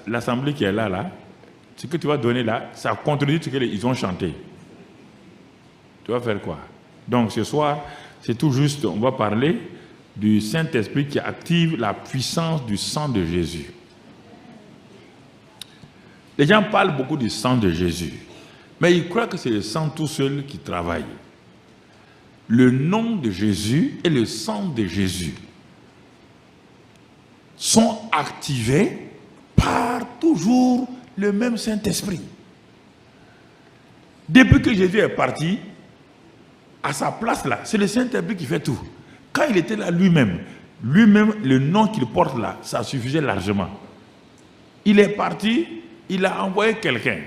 L'assemblée qui est là, ce que tu vas donner là, ça contredit ce qu'ils ont chanté. Tu vas faire quoi? Donc ce soir, c'est tout juste, on va parler du Saint-Esprit qui active la puissance du sang de Jésus. Les gens parlent beaucoup du sang de Jésus, mais ils croient que c'est le sang tout seul qui travaille. Le nom de Jésus et le sang de Jésus sont activés par toujours le même Saint-Esprit. Depuis que Jésus est parti, à sa place là, c'est le Saint-Esprit qui fait tout. Quand il était là lui-même, le nom qu'il porte là, ça suffisait largement. Il est parti, il a envoyé quelqu'un.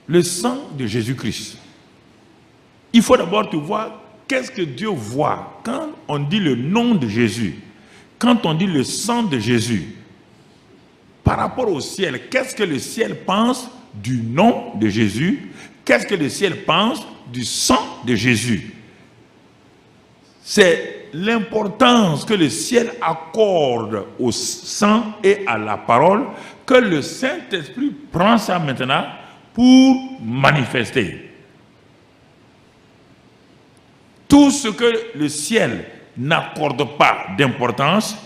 Le sang de Jésus-Christ. Il faut d'abord te voir qu'est-ce que Dieu voit quand on dit le nom de Jésus, quand on dit le sang de Jésus. Par rapport au ciel, qu'est-ce que le ciel pense du nom de Jésus? Qu'est-ce que le ciel pense du sang de Jésus? C'est l'importance que le ciel accorde au sang et à la parole que le Saint-Esprit prend ça maintenant pour manifester. Tout ce que le ciel n'accorde pas d'importance,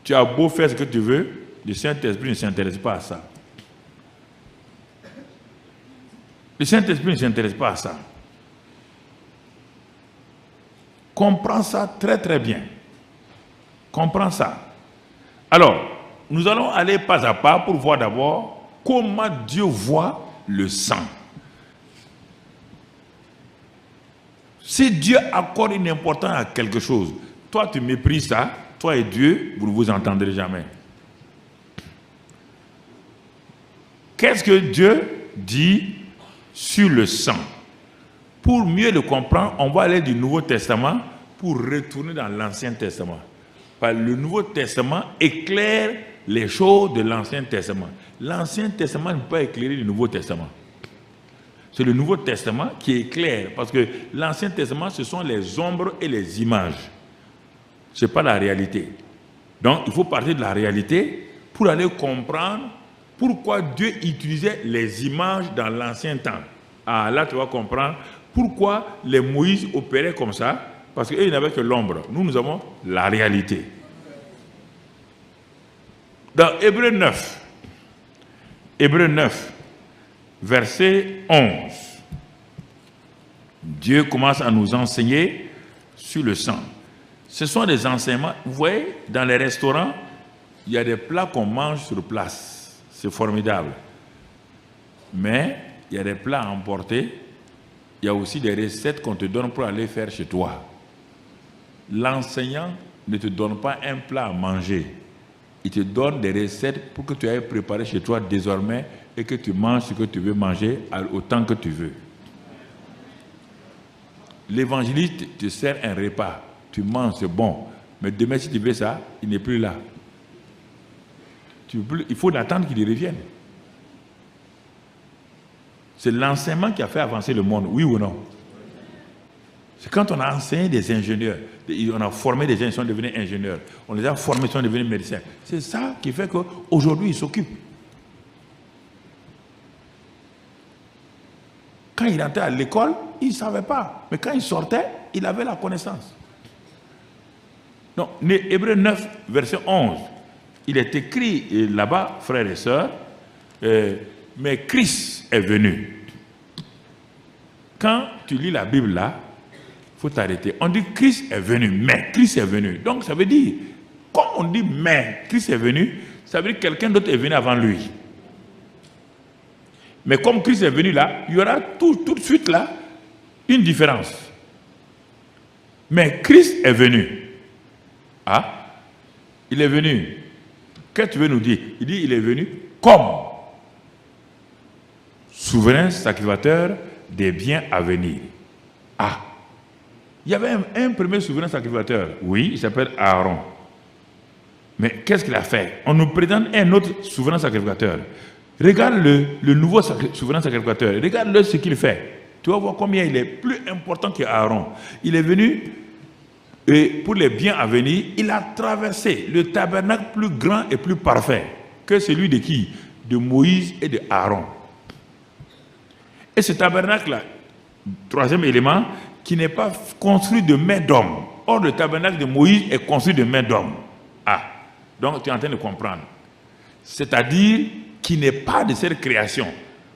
tu as beau faire ce que tu veux, le Saint-Esprit ne s'intéresse pas à ça. Le Saint-Esprit ne s'intéresse pas à ça. Comprends ça très très bien. Comprends ça. Alors, nous allons aller pas à pas pour voir d'abord comment Dieu voit le sang. Si Dieu accorde une importance à quelque chose, toi tu méprises ça, toi et Dieu, vous ne vous entendrez jamais. Qu'est-ce que Dieu dit sur le sang? Pour mieux le comprendre, on va aller du Nouveau Testament pour retourner dans l'Ancien Testament. Parce que le Nouveau Testament éclaire les choses de l'Ancien Testament. L'Ancien Testament ne peut pas éclairer le Nouveau Testament. C'est le Nouveau Testament qui éclaire, parce que l'Ancien Testament, ce sont les ombres et les images. Ce n'est pas la réalité. Donc, il faut partir de la réalité pour aller comprendre pourquoi Dieu utilisait les images dans l'ancien temps. Ah, là, tu vas comprendre pourquoi les Moïse opéraient comme ça, parce qu'eux, ils n'avaient que l'ombre. Nous, nous avons la réalité. Dans Hébreux 9, verset 11, Dieu commence à nous enseigner sur le sang. Ce sont des enseignements. Vous voyez, dans les restaurants, il y a des plats qu'on mange sur place. C'est formidable. Mais il y a des plats à emporter. Il y a aussi des recettes qu'on te donne pour aller faire chez toi. L'enseignant ne te donne pas un plat à manger. Il te donne des recettes pour que tu ailles préparer chez toi désormais et que tu manges ce que tu veux manger autant que tu veux. L'évangéliste te sert un repas. Tu manges, c'est bon. Mais demain, si tu veux ça, il n'est plus là. Il faut attendre qu'il revienne. C'est l'enseignement qui a fait avancer le monde, oui ou non? C'est quand on a enseigné des ingénieurs, on a formé des gens, ils sont devenus ingénieurs, on les a formés, ils sont devenus médecins. C'est ça qui fait qu'aujourd'hui, ils s'occupent. Quand il entrait à l'école, il ne savait pas. Mais quand il sortait, il avait la connaissance. Donc, Hébreux 9, verset 11, il est écrit là-bas, frères et sœurs, mais Christ est venu. Quand tu lis la Bible là, il faut t'arrêter. On dit Christ est venu, mais Christ est venu. Donc ça veut dire, quand on dit mais Christ est venu, ça veut dire que quelqu'un d'autre est venu avant lui. Mais comme Christ est venu là, il y aura tout de suite là une différence. Mais Christ est venu. Ah, il est venu. Qu'est-ce que tu veux nous dire? Il dit il est venu comme souverain sacrificateur des biens à venir. Ah, il y avait un premier souverain sacrificateur. Oui, il s'appelle Aaron. Mais qu'est-ce qu'il a fait? On nous présente un autre souverain sacrificateur. Regarde le nouveau souverain sacrificateur. Regarde-le ce qu'il fait. Tu vas voir combien il est plus important qu'Aaron. Il est venu Et pour les biens à venir, il a traversé le tabernacle plus grand et plus parfait que celui de qui? De Moïse et de Aaron. Et ce tabernacle-là, troisième élément, qui n'est pas construit de main d'homme. Or, le tabernacle de Moïse est construit de main d'homme. Ah, donc tu es en train de comprendre. C'est-à-dire qu'il n'est pas de cette création.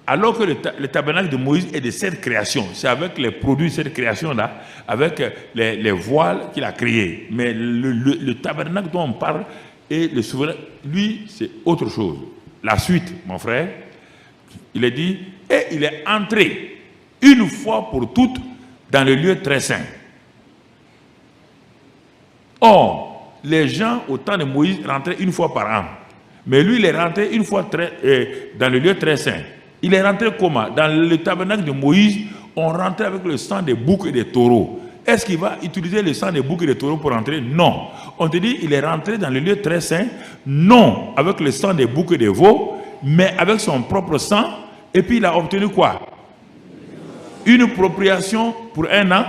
Alors que le tabernacle de Moïse est de cette création. C'est avec les produits de cette création-là, avec les voiles qu'il a créés. Mais le tabernacle dont on parle et le souverain, lui, c'est autre chose. La suite, mon frère, il est dit, et il est entré une fois pour toutes dans le lieu très saint. Or, les gens au temps de Moïse rentraient une fois par an. Mais lui, il est rentré une fois dans le lieu très saint. Il est rentré comment? Dans le tabernacle de Moïse, on rentrait avec le sang des boucs et des taureaux. Est-ce qu'il va utiliser le sang des boucs et des taureaux pour rentrer? Non. On te dit, il est rentré dans le lieu très saint, non avec le sang des boucs et des veaux, mais avec son propre sang. Et puis il a obtenu quoi? Une appropriation pour un an.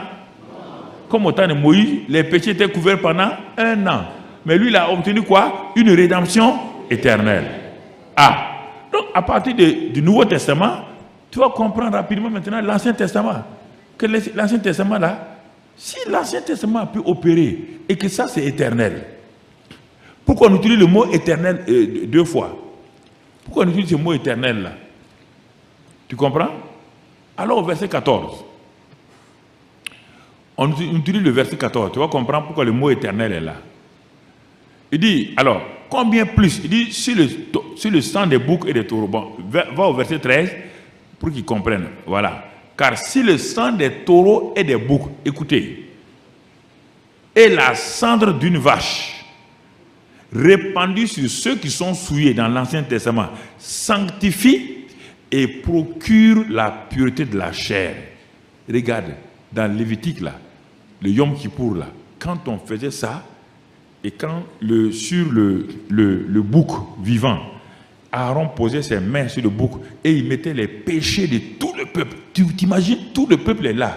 Comme au temps de Moïse, les péchés étaient couverts pendant un an. Mais lui, il a obtenu quoi? Une rédemption éternelle. Ah, donc à partir du Nouveau Testament, tu vas comprendre rapidement maintenant l'Ancien Testament. Que l'Ancien Testament là, si l'Ancien Testament a pu opérer et que ça c'est éternel, pourquoi on utilise le mot éternel deux fois? Pourquoi on utilise ce mot éternel là? Tu comprends? Alors au verset 14, on utilise le verset 14, tu vas comprendre pourquoi le mot éternel est là. Il dit, alors, combien plus? Il dit, sur le sang des boucs et des taureaux. Bon, va au verset 13 pour qu'ils comprennent. Voilà. Car si le sang des taureaux et des boucs, écoutez, et la cendre d'une vache répandue sur ceux qui sont souillés dans l'Ancien Testament sanctifie et procure la pureté de la chair. Regarde, dans Lévitique, là, le Yom Kippour, là, quand on faisait ça, et quand sur le bouc vivant, Aaron posait ses mains sur le bouc et il mettait les péchés de tout le peuple. Tu t'imagines, tout le peuple est là.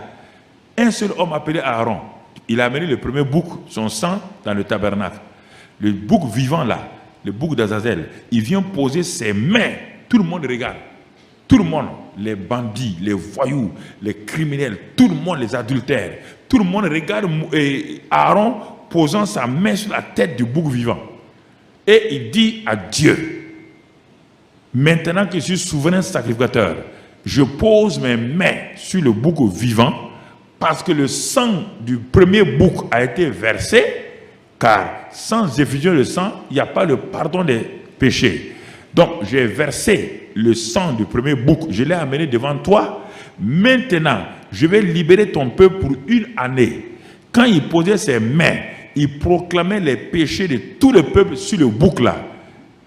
Un seul homme appelé Aaron, il a amené le premier bouc, son sang, dans le tabernacle. Le bouc vivant là, le bouc d'Azazel, il vient poser ses mains. Tout le monde regarde. Tout le monde, les bandits, les voyous, les criminels, tout le monde, les adultères, tout le monde regarde Aaron posant sa main sur la tête du bouc vivant. Et il dit à Dieu, maintenant que je suis souverain sacrificateur, je pose mes mains sur le bouc vivant parce que le sang du premier bouc a été versé, car sans effusion de sang, il n'y a pas le pardon des péchés. Donc j'ai versé le sang du premier bouc, je l'ai amené devant toi. Maintenant, je vais libérer ton peuple pour une année. Quand il posait ses mains, il proclamait les péchés de tout le peuple sur le bouc là.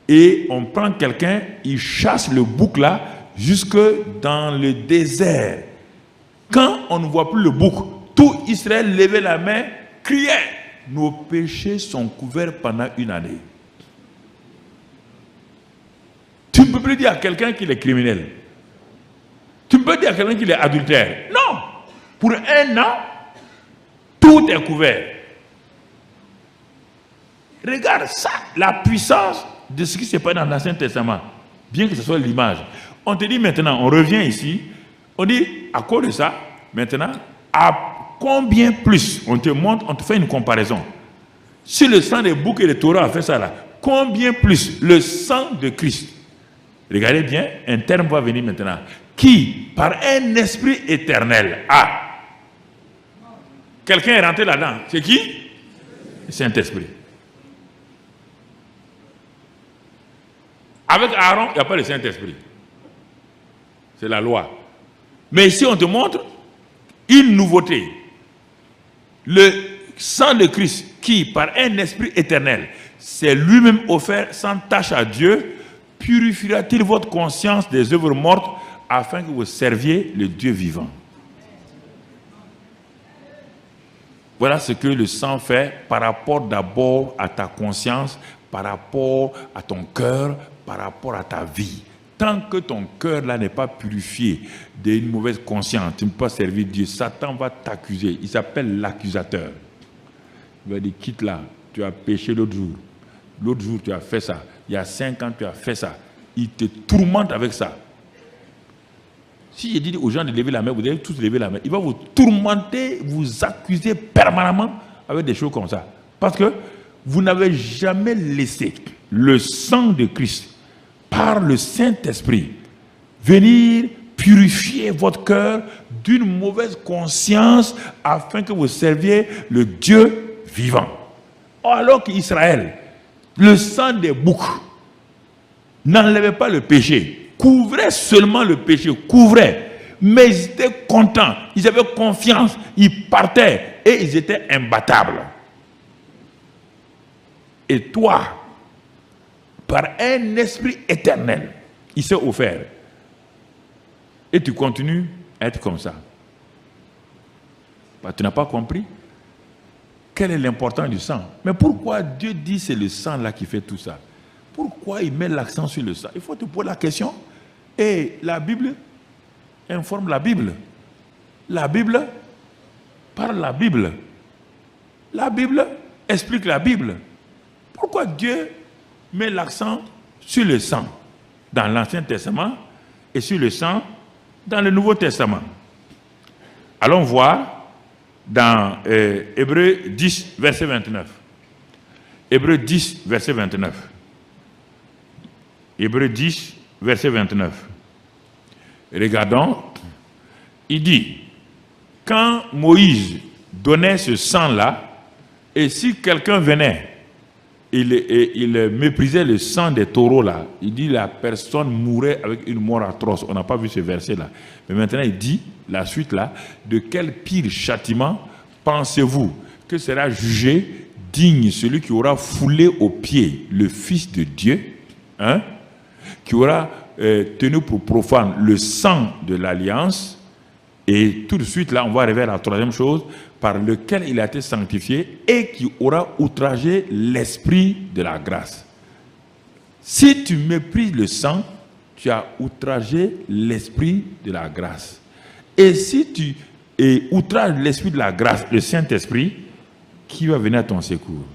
Et on prend quelqu'un, il chasse le bouc là jusque dans le désert. Quand on ne voit plus le bouc, tout Israël levait la main, criait, nos péchés sont couverts pendant une année. Tu ne peux plus dire à quelqu'un qu'il est criminel. Tu ne peux dire à quelqu'un qu'il est adultère. Non. Pour un an, tout est couvert. Regarde ça, la puissance de ce qui se passe dans l'Ancien Testament. Bien que ce soit l'image. On te dit maintenant, on revient ici, on dit, à cause de ça, maintenant, à combien plus, on te montre, on te fait une comparaison. Si le sang des boucs et des taureaux a fait ça là, combien plus le sang de Christ? Regardez bien, un terme va venir maintenant. Qui, par un esprit éternel, a. Quelqu'un est rentré là-dedans. C'est qui? Le Saint-Esprit. Avec Aaron, il n'y a pas le Saint-Esprit. C'est la loi. Mais ici, on te montre une nouveauté. Le sang de Christ, qui, par un esprit éternel, s'est lui-même offert sans tâche à Dieu, purifiera-t-il votre conscience des œuvres mortes afin que vous serviez le Dieu vivant? Voilà ce que le sang fait par rapport d'abord à ta conscience, par rapport à ton cœur, par rapport à ta vie. Tant que ton cœur là n'est pas purifié d'une mauvaise conscience, tu ne peux pas servir Dieu. Satan va t'accuser. Il s'appelle l'accusateur. Il va dire, quitte là, tu as péché l'autre jour. L'autre jour, tu as fait ça. Il y a 5 ans, tu as fait ça. Il te tourmente avec ça. Si je dis aux gens de lever la main, vous devez tous lever la main. Il va vous tourmenter, vous accuser permanemment avec des choses comme ça. Parce que vous n'avez jamais laissé le sang de Christ, par le Saint-Esprit, venir purifier votre cœur d'une mauvaise conscience afin que vous serviez le Dieu vivant. Alors qu'Israël, le sang des boucs n'enlevait pas le péché, couvrait seulement le péché, couvrait, mais ils étaient contents, ils avaient confiance, ils partaient et ils étaient imbattables. Et toi, par un esprit éternel, il s'est offert. Et tu continues à être comme ça. Bah, tu n'as pas compris quelle est l'importance du sang. Mais pourquoi Dieu dit c'est le sang là qui fait tout ça? Pourquoi il met l'accent sur le sang? Il faut te poser la question. Et la Bible informe la Bible. La Bible parle la Bible. La Bible explique la Bible. Pourquoi Dieu met l'accent sur le sang dans l'Ancien Testament et sur le sang dans le Nouveau Testament? Allons voir dans Hébreux 10, verset 29. Hébreux 10, verset 29. Hébreux 10, verset 29. Regardons, il dit, quand Moïse donnait ce sang-là, et si quelqu'un venait, il méprisait le sang des taureaux là, il dit la personne mourait avec une mort atroce. On n'a pas vu ce verset-là. Mais maintenant il dit, la suite là, de quel pire châtiment pensez-vous que sera jugé digne celui qui aura foulé aux pieds le Fils de Dieu, hein, qui aura tenu pour profane le sang de l'alliance, et tout de suite là on va arriver à la troisième chose, par lequel il a été sanctifié et qui aura outragé l'esprit de la grâce. Si tu méprises le sang, tu as outragé l'esprit de la grâce. Et si tu outrages l'esprit de la grâce, le Saint-Esprit, qui va venir à ton secours?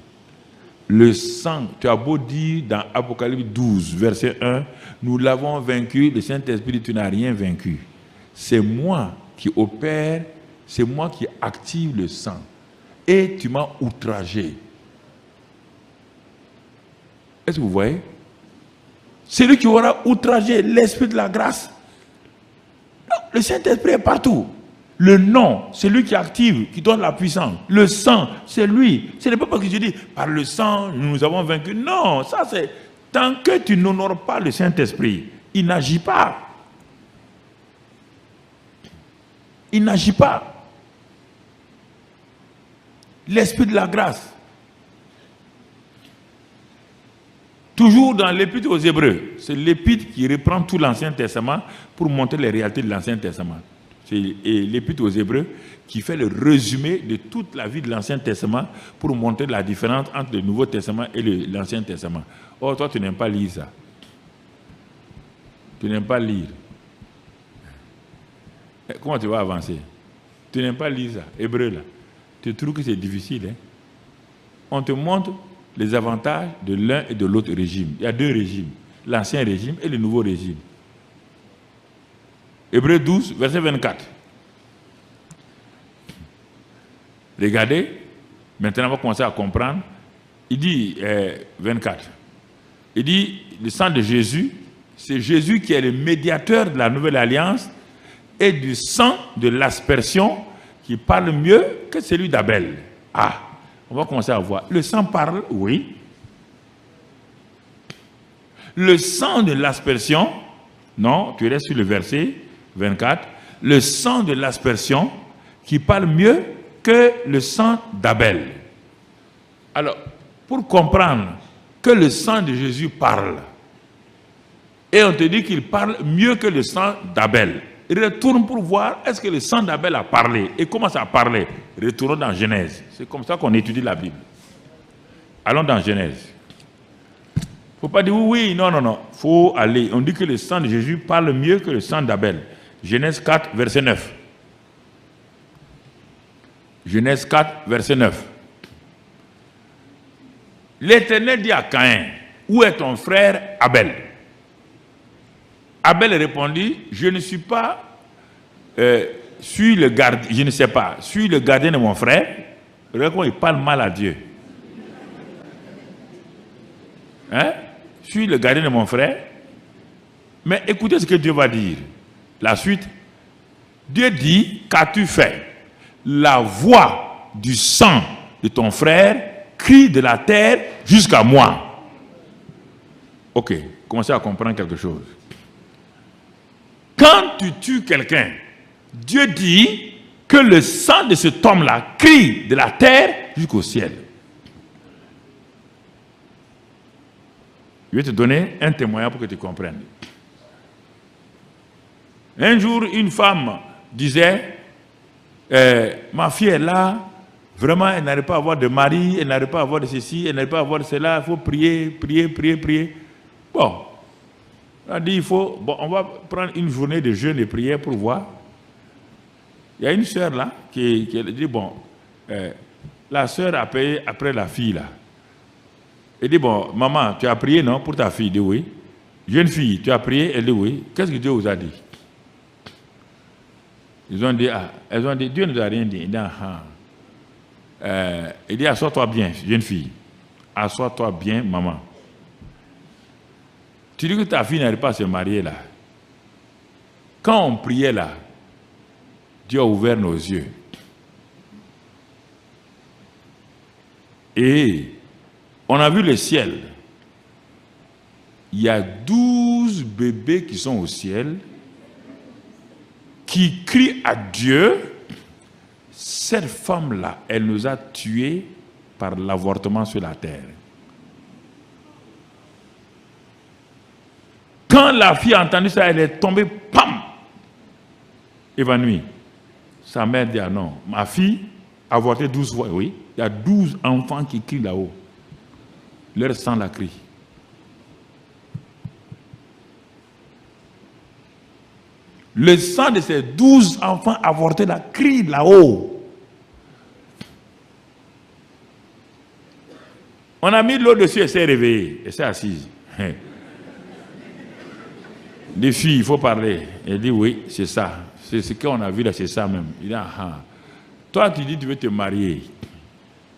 Le sang, tu as beau dire dans Apocalypse 12, verset 1, nous l'avons vaincu, le Saint-Esprit, tu n'as rien vaincu. C'est moi qui opère, c'est moi qui active le sang. Et tu m'as outragé. Est-ce que vous voyez? C'est lui qui aura outragé l'esprit de la grâce. Non, le Saint-Esprit est partout. Le nom, c'est lui qui active, qui donne la puissance. Le sang, c'est lui. Ce n'est pas parce que je dis, par le sang, nous avons vaincu. Non, ça c'est... Tant que tu n'honores pas le Saint-Esprit, il n'agit pas. Il n'agit pas. L'esprit de la grâce. Toujours dans l'Épître aux Hébreux, c'est l'Épître qui reprend tout l'Ancien Testament pour montrer les réalités de l'Ancien Testament. C'est l'Épître aux Hébreux qui fait le résumé de toute la vie de l'Ancien Testament pour montrer la différence entre le Nouveau Testament et l'Ancien Testament. Oh, toi, tu n'aimes pas lire ça. Tu n'aimes pas lire. Comment tu vas avancer? Tu n'aimes pas lire ça, Hébreu là. Tu trouves que c'est difficile, hein? On te montre les avantages de l'un et de l'autre régime. Il y a deux régimes, l'ancien régime et le nouveau régime. Hébreux 12, verset 24. Regardez, maintenant on va commencer à comprendre. Il dit, 24, il dit, le sang de Jésus, c'est Jésus qui est le médiateur de la nouvelle alliance et du sang de l'aspersion qui parle mieux que celui d'Abel. Ah, on va commencer à voir. Le sang parle, oui. Le sang de l'aspersion, non, tu restes sur le verset 24. Le sang de l'aspersion qui parle mieux que le sang d'Abel. Alors, pour comprendre que le sang de Jésus parle, et on te dit qu'il parle mieux que le sang d'Abel, retourne pour voir est-ce que le sang d'Abel a parlé et comment ça a parlé. Retournons dans Genèse. C'est comme ça qu'on étudie la Bible. Allons dans Genèse. Il ne faut pas dire oui, non. Il faut aller. On dit que le sang de Jésus parle mieux que le sang d'Abel. Genèse 4, verset 9. Genèse 4, verset 9. L'Éternel dit à Caïn, où est ton frère Abel? Abel répondit, je ne suis pas, suis le gardien, je ne sais pas, suis le gardien de mon frère. Regarde comment il parle mal à Dieu. Hein? Suis le gardien de mon frère. Mais écoutez ce que Dieu va dire. La suite. Dieu dit, qu'as-tu fait? La voix du sang de ton frère crie de la terre jusqu'à moi. Ok, commencez à comprendre quelque chose. Quand tu tues quelqu'un, Dieu dit que le sang de cet homme-là crie de la terre jusqu'au ciel. Je vais te donner un témoignage pour que tu comprennes. Un jour, une femme disait, ma fille est là, vraiment, elle n'arrive pas à avoir de mari, elle n'arrive pas à avoir de ceci, elle n'arrive pas à avoir de cela, il faut prier, prier, prier, prier. Bon, on a dit, on va prendre une journée de jeûne et prière pour voir. Il y a une sœur là qui dit, bon, la sœur a payé après la fille là. Elle dit, bon, maman, tu as prié, non, pour ta fille? Elle dit, oui. Jeune fille, tu as prié? Elle dit, oui. Qu'est-ce que Dieu vous a dit? Elles ont dit, Dieu ne nous a rien dit. Il dit, assois-toi bien, jeune fille. Assois-toi bien, maman. Tu dis que ta fille n'arrive pas à se marier là. Quand on priait là, Dieu a ouvert nos yeux. Et on a vu le ciel. Il y a 12 bébés qui sont au ciel, qui crient à Dieu. Cette femme-là, elle nous a tués par l'avortement sur la terre. Quand la fille a entendu ça, elle est tombée, pam, évanouie. Sa mère dit, ah non, ma fille a avorté 12 fois, oui. Il y a 12 enfants qui crient là-haut. Leur sang la crie. Le sang de ces 12 enfants avortés là crie là-haut. On a mis l'eau dessus, elle s'est réveillée, elle s'est assise. Des filles, il faut parler. Elle dit oui, c'est ça. C'est ce qu'on a vu là, c'est ça même. Il dit, ah. Toi, tu dis tu veux te marier.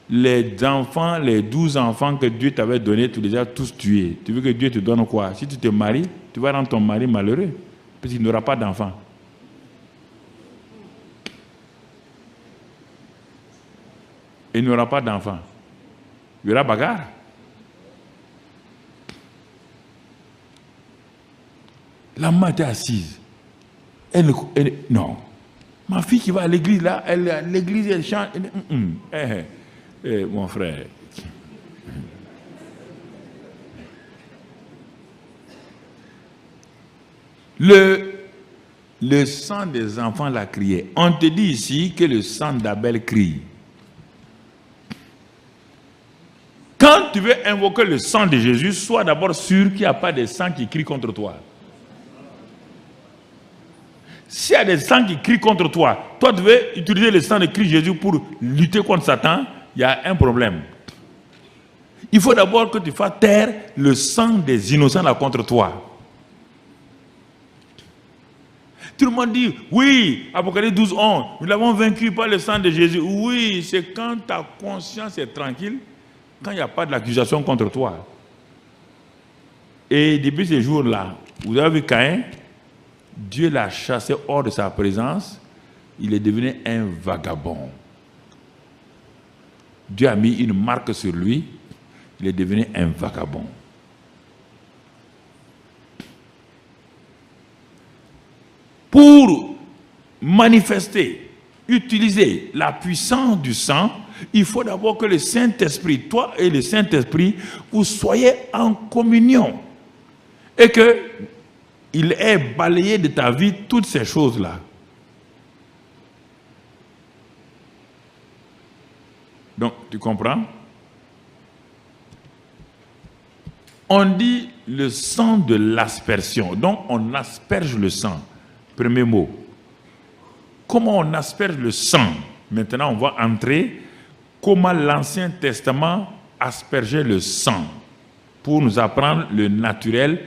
Les enfants, les 12 enfants que Dieu t'avait donnés, tu les as tous tués. Tu veux que Dieu te donne quoi? Si tu te maries, tu vas rendre ton mari malheureux. Parce qu'il n'aura pas d'enfants. Il n'aura pas d'enfants. Il y aura bagarre. La maman était assise. Non. Ma fille qui va à l'église, là, l'église, elle chante. Mon frère. Le sang des enfants l'a crié. On te dit ici que le sang d'Abel crie. Quand tu veux invoquer le sang de Jésus, sois d'abord sûr qu'il n'y a pas de sang qui crie contre toi. S'il y a des sangs qui crient contre toi, toi tu veux utiliser le sang de Christ Jésus pour lutter contre Satan, il y a un problème. Il faut d'abord que tu fasses taire le sang des innocents là contre toi. Tout le monde dit, oui, Apocalypse 12, 11, nous l'avons vaincu par le sang de Jésus. Oui, c'est quand ta conscience est tranquille, quand il n'y a pas d'accusation contre toi. Et depuis ces jours-là, vous avez vu Caïn, Dieu l'a chassé hors de sa présence, il est devenu un vagabond. Dieu a mis une marque sur lui, il est devenu un vagabond. Pour manifester, utiliser la puissance du sang, il faut d'abord que le Saint-Esprit, toi et le Saint-Esprit, vous soyez en communion. Et qu'il ait balayé de ta vie toutes ces choses-là. Donc, tu comprends? On dit le sang de l'aspersion. Donc, on asperge le sang. Premier mot. Comment on asperge le sang? Maintenant, on va entrer comment l'Ancien Testament aspergeaient le sang pour nous apprendre le naturel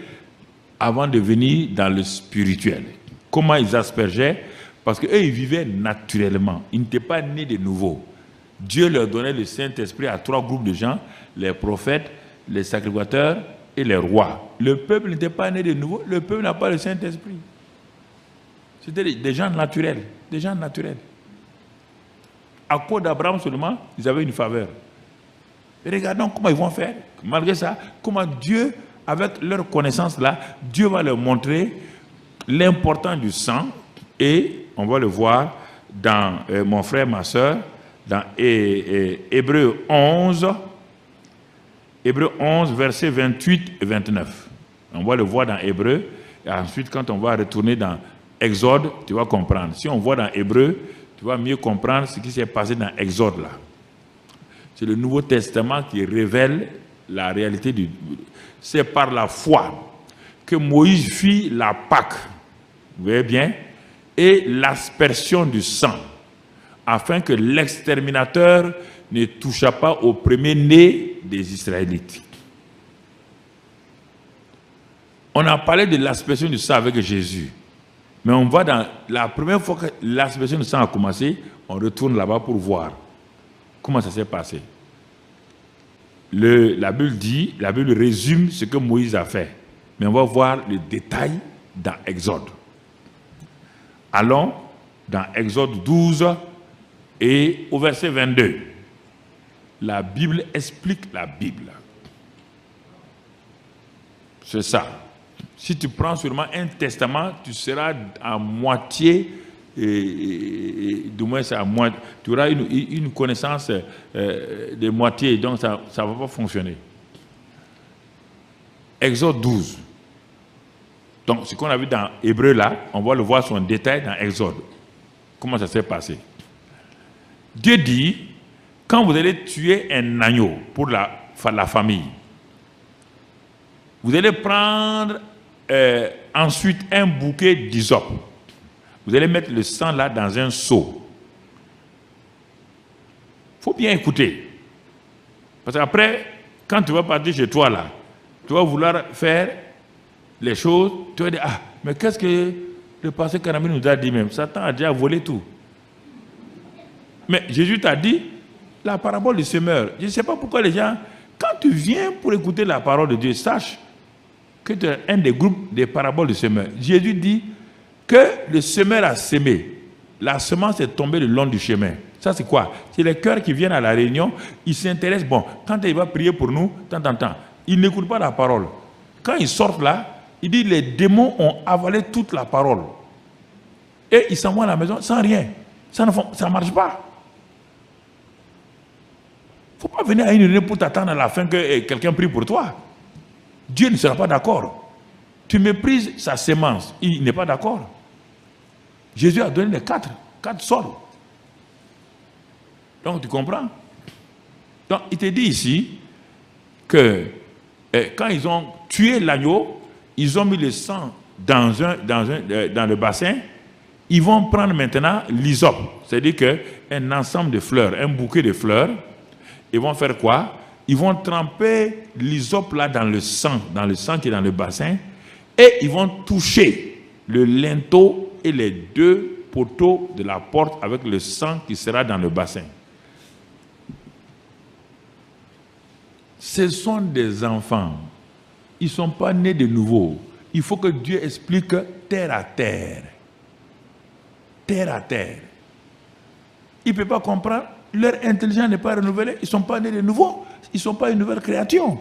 avant de venir dans le spirituel. Comment ils aspergeaient? Parce qu'eux, ils vivaient naturellement. Ils n'étaient pas nés de nouveau. Dieu leur donnait le Saint-Esprit à 3 groupes de gens, les prophètes, les sacrificateurs et les rois. Le peuple n'était pas né de nouveau, le peuple n'a pas le Saint-Esprit. C'était des gens naturels, des gens naturels. À cause d'Abraham seulement, ils avaient une faveur. Et regardons comment ils vont faire. Malgré ça, comment Dieu, avec leur connaissance là, Dieu va leur montrer l'importance du sang. Et on va le voir dans, mon frère, ma soeur, dans Hébreux 11, versets 28 et 29. On va le voir dans Hébreux. Et ensuite, quand on va retourner dans Exode, tu vas comprendre. Si on voit dans Hébreux, tu vas mieux comprendre ce qui s'est passé dans Exode là. C'est le Nouveau Testament qui révèle la réalité du... C'est par la foi que Moïse fit la Pâque, vous voyez bien, et l'aspersion du sang, afin que l'exterminateur ne touchât pas au premier-né des Israélites. On a parlé de l'aspersion du sang avec Jésus. Mais on va dans la première fois que l'aspersion du sang a commencé, on retourne là-bas pour voir comment ça s'est passé. La Bible résume ce que Moïse a fait. Mais on va voir le détail dans Exode. Allons dans Exode 12 et au verset 22. La Bible explique la Bible. C'est ça. Si tu prends seulement un testament, tu seras à moitié, du moins c'est à moitié, tu auras une connaissance de moitié, donc ça ne va pas fonctionner. Exode 12. Donc ce qu'on a vu dans Hébreu là, on va le voir son détail dans Exode. Comment ça s'est passé? Dieu dit, quand vous allez tuer un agneau pour la famille, vous allez prendre ensuite un bouquet d'hysope. Vous allez mettre le sang là dans un seau. Il faut bien écouter. Parce qu'après, quand tu vas partir chez toi là, tu vas vouloir faire les choses, tu vas dire, ah, mais qu'est-ce que le pasteur Kanami nous a dit même? Satan a déjà volé tout. Mais Jésus t'a dit, la parabole du semeur. Je ne sais pas pourquoi les gens, quand tu viens pour écouter la parole de Dieu, sache que tu es un des groupes des paraboles du semeur. Jésus dit que le semeur a sémé. La semence est tombée le long du chemin. Ça, c'est quoi? C'est les cœurs qui viennent à la réunion, ils s'intéressent. Bon, quand il va prier pour nous, tant, ils n'écoutent pas la parole. Quand ils sortent là, il dit les démons ont avalé toute la parole. Et ils s'en vont à la maison sans rien. Ça ne marche pas. Il ne faut pas venir à une réunion pour t'attendre à la fin que quelqu'un prie pour toi. Dieu ne sera pas d'accord. Tu méprises sa sémence. Il n'est pas d'accord. Jésus a donné les quatre sols. Donc tu comprends? Donc il te dit ici que quand ils ont tué l'agneau, ils ont mis le sang dans le bassin. Ils vont prendre maintenant l'hysope, c'est-à-dire qu'un ensemble de fleurs, un bouquet de fleurs. Ils vont faire quoi? Ils vont tremper l'hysope là dans le sang qui est dans le bassin, et ils vont toucher le linteau et les 2 poteaux de la porte avec le sang qui sera dans le bassin. Ce sont des enfants. Ils ne sont pas nés de nouveau. Il faut que Dieu explique terre à terre. Terre à terre. Ils ne peuvent pas comprendre. Leur intelligence n'est pas renouvelée. Ils ne sont pas nés de nouveau. Ils ne sont pas une nouvelle créature.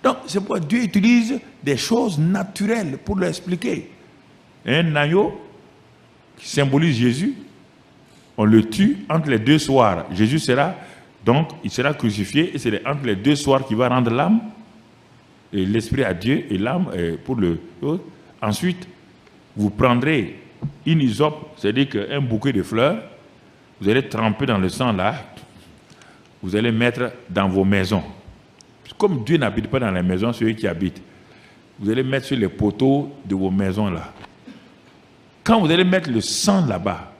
Donc, c'est pourquoi Dieu utilise des choses naturelles pour leur expliquer. Un agneau qui symbolise Jésus, on le tue entre les 2 soirs. Jésus sera, donc, il sera crucifié, et c'est entre les 2 soirs qu'il va rendre l'âme, et l'esprit à Dieu, et l'âme pour le... Ensuite, vous prendrez une hysope, c'est-à-dire qu'un bouquet de fleurs, vous allez tremper dans le sang là, vous allez mettre dans vos maisons. Comme Dieu n'habite pas dans les maisons, ceux qui habitent, vous allez mettre sur les poteaux de vos maisons là. Quand vous allez mettre le sang là-bas,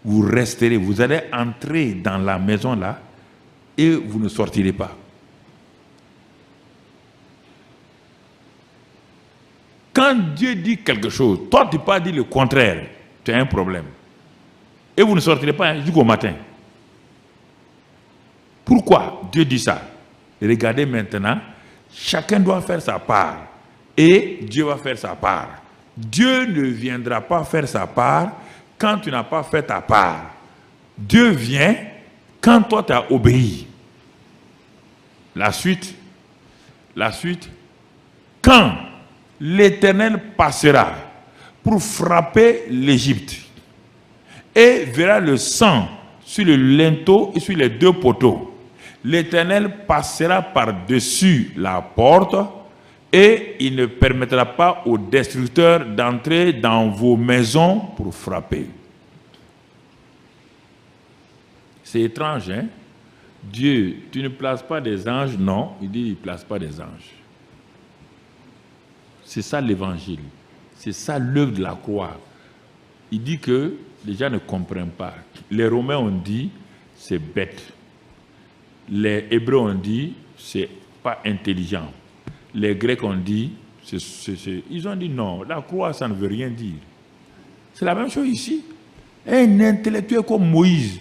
vous resterez, vous allez entrer dans la maison là, et vous ne sortirez pas. Quand Dieu dit quelque chose, toi tu n'as pas dit le contraire, tu as un problème. Et vous ne sortirez pas jusqu'au matin. Pourquoi Dieu dit ça? Regardez maintenant, chacun doit faire sa part. Et Dieu va faire sa part. Dieu ne viendra pas faire sa part quand tu n'as pas fait ta part. Dieu vient quand toi tu as obéi. La suite, quand l'Éternel passera pour frapper l'Égypte et verra le sang sur le linteau et sur les deux poteaux, l'Éternel passera par-dessus la porte et il ne permettra pas aux destructeurs d'entrer dans vos maisons pour frapper. C'est étrange, hein? Dieu, tu ne places pas des anges? Non, il dit il ne place pas des anges. C'est ça l'évangile. C'est ça l'œuvre de la croix. Il dit que les gens ne comprennent pas. Les Romains ont dit c'est bête. Les Hébreux ont dit c'est pas intelligent. Les Grecs ont dit ils ont dit non, la croix ça ne veut rien dire. C'est la même chose ici. Un intellectuel comme Moïse,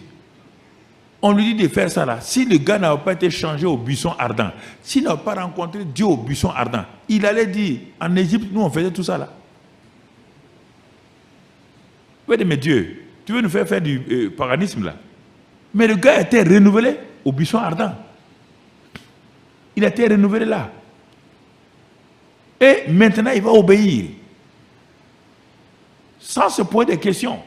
on lui dit de faire ça là. Si le gars n'a pas été changé au buisson ardent, s'il n'a pas rencontré Dieu au buisson ardent, il allait dire, en Égypte, nous on faisait tout ça là. Oui, mais Dieu, tu veux nous faire du paganisme là. Mais le gars a été renouvelé au buisson ardent. Il a été renouvelé là. Et maintenant il va obéir. Sans se poser des questions.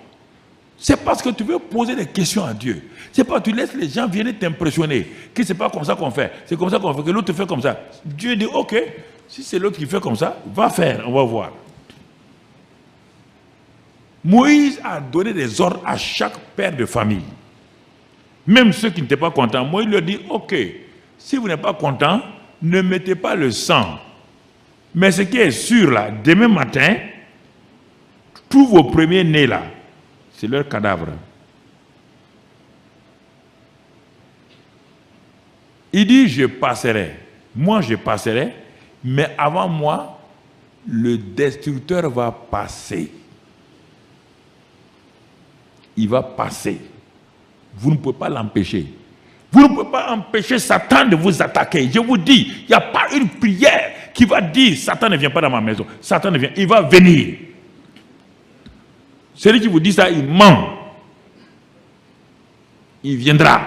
C'est parce que tu veux poser des questions à Dieu. C'est pas que tu laisses les gens venir t'impressionner. Que c'est pas comme ça qu'on fait. C'est comme ça qu'on fait. Que l'autre fait comme ça. Dieu dit, ok, si c'est l'autre qui fait comme ça, va faire, on va voir. Moïse a donné des ordres à chaque père de famille. Même ceux qui n'étaient pas contents. Moïse leur dit, ok, si vous n'êtes pas content, ne mettez pas le sang. Mais ce qui est sûr là, demain matin, tous vos premiers-nés là, c'est leur cadavre. Il dit, je passerai. Moi, je passerai. Mais avant moi, le destructeur va passer. Il va passer. Vous ne pouvez pas l'empêcher. Vous ne pouvez pas empêcher Satan de vous attaquer. Je vous dis, il n'y a pas une prière qui va dire, Satan ne vient pas dans ma maison. Satan ne vient, il va venir. Celui qui vous dit ça, il ment. Il viendra.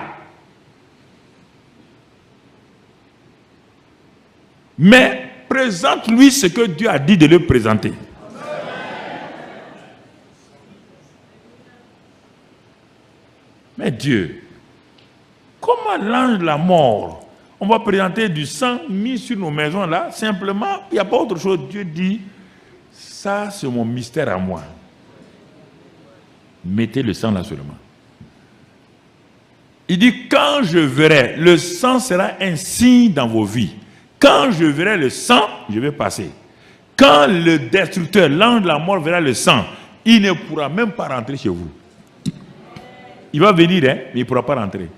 Mais présente-lui ce que Dieu a dit de le présenter. Mais Dieu, comment l'ange de la mort, on va présenter du sang mis sur nos maisons là, simplement, il n'y a pas autre chose. Dieu dit, ça c'est mon mystère à moi. Mettez le sang là seulement. Il dit, quand je verrai, le sang sera un signe dans vos vies. Quand je verrai le sang, je vais passer. Quand le destructeur, l'ange de la mort verra le sang, il ne pourra même pas rentrer chez vous. Il va venir, hein, mais il ne pourra pas rentrer.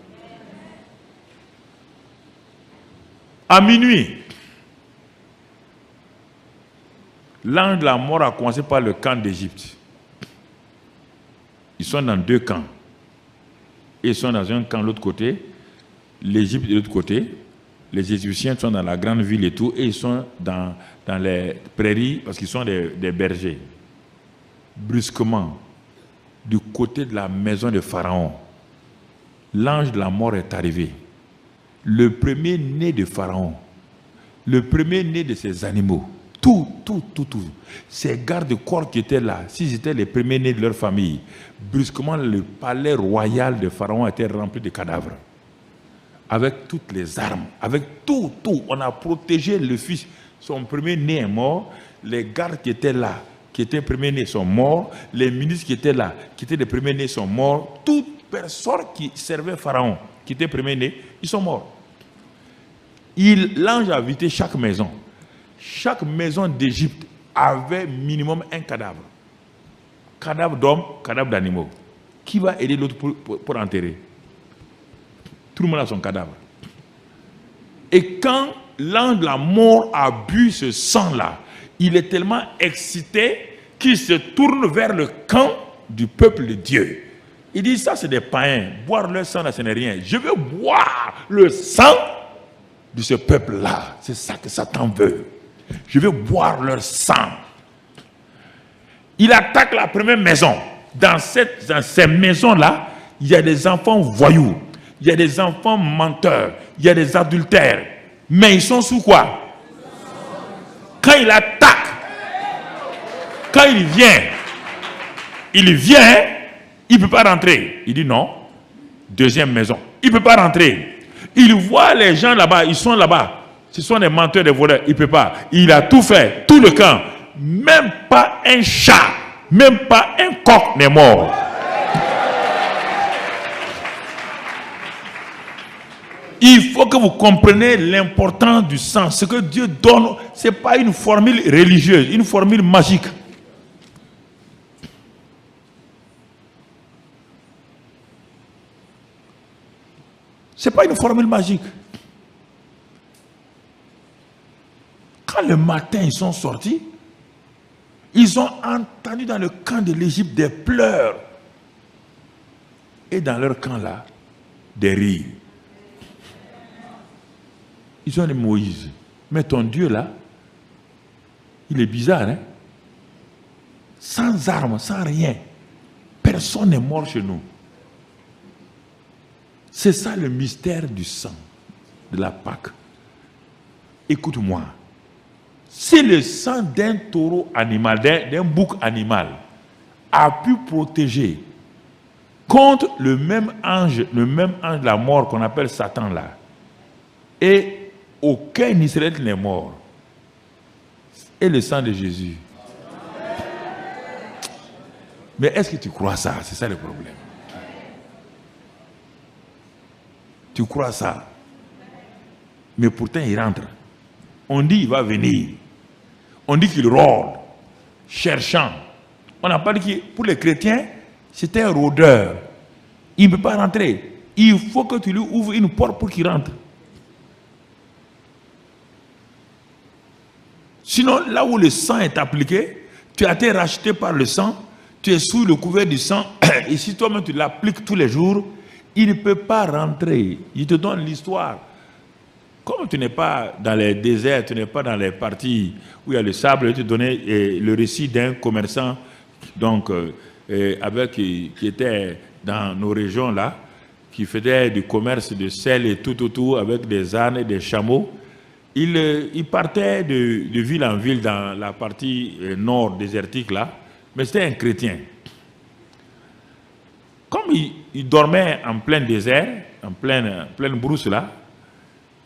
À minuit, l'ange de la mort a commencé par le camp d'Égypte. Ils sont dans deux camps. Ils sont dans un camp de l'autre côté, l'Égypte de l'autre côté. Les Égyptiens sont dans la grande ville et tout, et ils sont dans les prairies parce qu'ils sont des bergers. Brusquement, du côté de la maison de Pharaon, l'ange de la mort est arrivé. Le premier-né de Pharaon, le premier-né de ses animaux, tout. Ces gardes-corps qui étaient là, s'ils étaient les premiers-nés de leur famille, brusquement, le palais royal de Pharaon était rempli de cadavres. Avec toutes les armes, avec tout. On a protégé le fils. Son premier-né est mort. Les gardes qui étaient là, qui étaient premiers-nés, sont morts. Les ministres qui étaient là, qui étaient les premiers-nés, sont morts. Toute personne qui servait Pharaon, qui était premier-né, ils sont morts. L'ange a visité chaque maison. Chaque maison d'Égypte avait minimum un cadavre. Cadavre d'homme, cadavre d'animaux. Qui va aider l'autre pour enterrer? Tout le monde a son cadavre. Et quand l'ange de la mort a bu ce sang-là, il est tellement excité qu'il se tourne vers le camp du peuple de Dieu. Il dit, ça c'est des païens, boire leur sang là ce n'est rien. Je veux boire le sang de ce peuple-là. C'est ça que Satan veut. Je veux boire leur sang. Il attaque la première maison. Dans ces maisons-là, il y a des enfants voyous, il y a des enfants menteurs, il y a des adultères. Mais ils sont sous quoi? Quand il attaque, quand il vient, il ne peut pas rentrer. Il dit non. Deuxième maison, il ne peut pas rentrer. Il voit les gens là-bas, ils sont là-bas. Ce sont des menteurs, des voleurs. Il ne peut pas. Il a tout fait, tout le camp. Même pas un chat, même pas un coq n'est mort. Il faut que vous compreniez l'importance du sang. Ce que Dieu donne, ce n'est pas une formule religieuse, une formule magique. Ce n'est pas une formule magique. Quand le matin ils sont sortis, ils ont entendu dans le camp de l'Égypte des pleurs. Et dans leur camp là, des rires. Ils ont dit Moïse, mais ton Dieu là, il est bizarre, hein? Sans armes, sans rien. Personne n'est mort chez nous. C'est ça le mystère du sang, de la Pâque. Écoute-moi. Si le sang d'un taureau animal, d'un bouc animal, a pu protéger contre le même ange de la mort qu'on appelle Satan là, et aucun Israélite n'est mort, et le sang de Jésus. Mais est-ce que tu crois ça? C'est ça le problème. Tu crois ça? Mais pourtant il rentre. On dit qu'il va venir. On dit qu'il rôde, cherchant. On n'a pas dit que pour les chrétiens, c'était un rôdeur. Il ne peut pas rentrer. Il faut que tu lui ouvres une porte pour qu'il rentre. Sinon, là où le sang est appliqué, tu as été racheté par le sang, tu es sous le couvert du sang, et si toi-même tu l'appliques tous les jours, il ne peut pas rentrer. Il te donne l'histoire. Comme tu n'es pas dans les déserts, tu n'es pas dans les parties où il y a le sable, je vais te donner le récit d'un commerçant donc, qui était dans nos régions là, qui faisait du commerce de sel et tout autour avec des ânes et des chameaux. Il partait de ville en ville dans la partie nord désertique là, mais c'était un chrétien. Comme il dormait en plein désert, en pleine brousse là,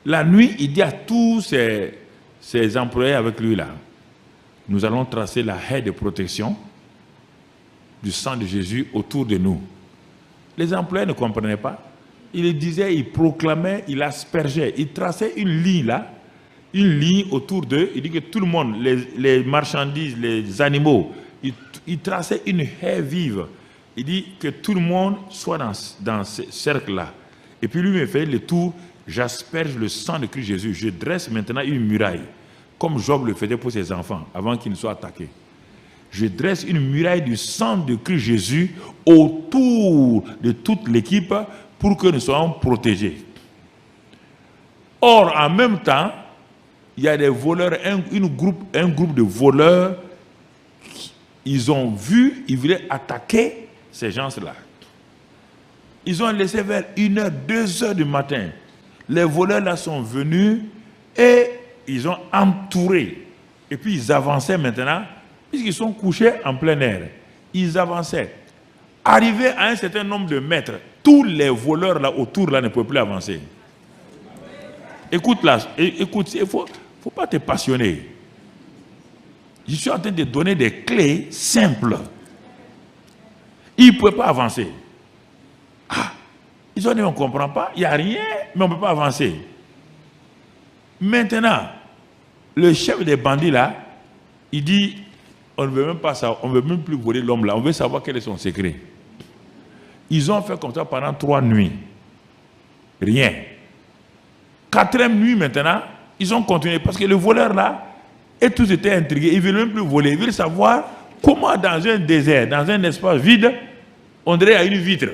la nuit, il dit à tous ses employés avec lui là, nous allons tracer la haie de protection du sang de Jésus autour de nous. Les employés ne comprenaient pas. Il disait, il proclamait, il aspergeait, il traçait une ligne là, une ligne autour d'eux. Il dit que tout le monde, les marchandises, les animaux, il traçait une haie vive. Il dit que tout le monde soit dans ce cercle-là. Et puis lui me fait le tour, j'asperge le sang de Christ Jésus. Je dresse maintenant une muraille, comme Job le faisait pour ses enfants, avant qu'ils ne soient attaqués. Je dresse une muraille du sang de Christ Jésus autour de toute l'équipe pour que nous soyons protégés. Or, en même temps, il y a des voleurs, un groupe de voleurs, ils ont vu, ils voulaient attaquer ces gens-là. Ils ont laissé vers 1h, 2h du matin. Les voleurs là sont venus et ils ont entouré. Et puis ils avançaient maintenant, puisqu'ils sont couchés en plein air. Ils avançaient. Arrivés à un certain nombre de mètres, tous les voleurs là autour là ne pouvaient plus avancer. Écoute là, écoute, il ne faut pas te passionner. Je suis en train de donner des clés simples. Ils ne pouvaient pas avancer. Ils ont dit, on ne comprend pas, il n'y a rien, mais on ne peut pas avancer. Maintenant, le chef des bandits là, il dit, on ne veut même pas savoir, on ne veut même plus voler l'homme là, on veut savoir quel est son secret. Ils ont fait comme ça pendant 3 nuits. Rien. 4e nuit maintenant, ils ont continué parce que le voleur là, et tous étaient intrigués. Ils ne veulent même plus voler. Ils veulent savoir comment dans un désert, dans un espace vide, on dirait à une vitre.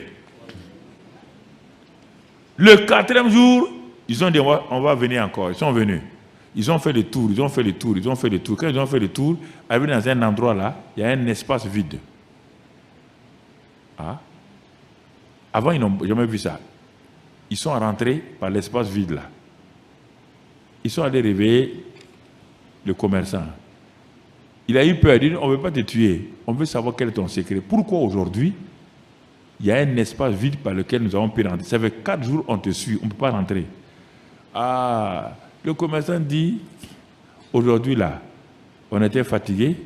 Le 4e jour, ils ont dit on va venir encore. Ils sont venus. Ils ont fait le tour, ils ont fait le tour, ils ont fait le tour. Quand ils ont fait le tour, arrivés dans un endroit là, il y a un espace vide. Ah. Avant, ils n'ont jamais vu ça. Ils sont rentrés par l'espace vide là. Ils sont allés réveiller le commerçant. Il a eu peur, il dit, on ne veut pas te tuer, on veut savoir quel est ton secret. Pourquoi aujourd'hui, il y a un espace vide par lequel nous avons pu rentrer. Ça fait 4 jours on te suit, on ne peut pas rentrer. Ah, le commerçant dit, aujourd'hui là, on était fatigué,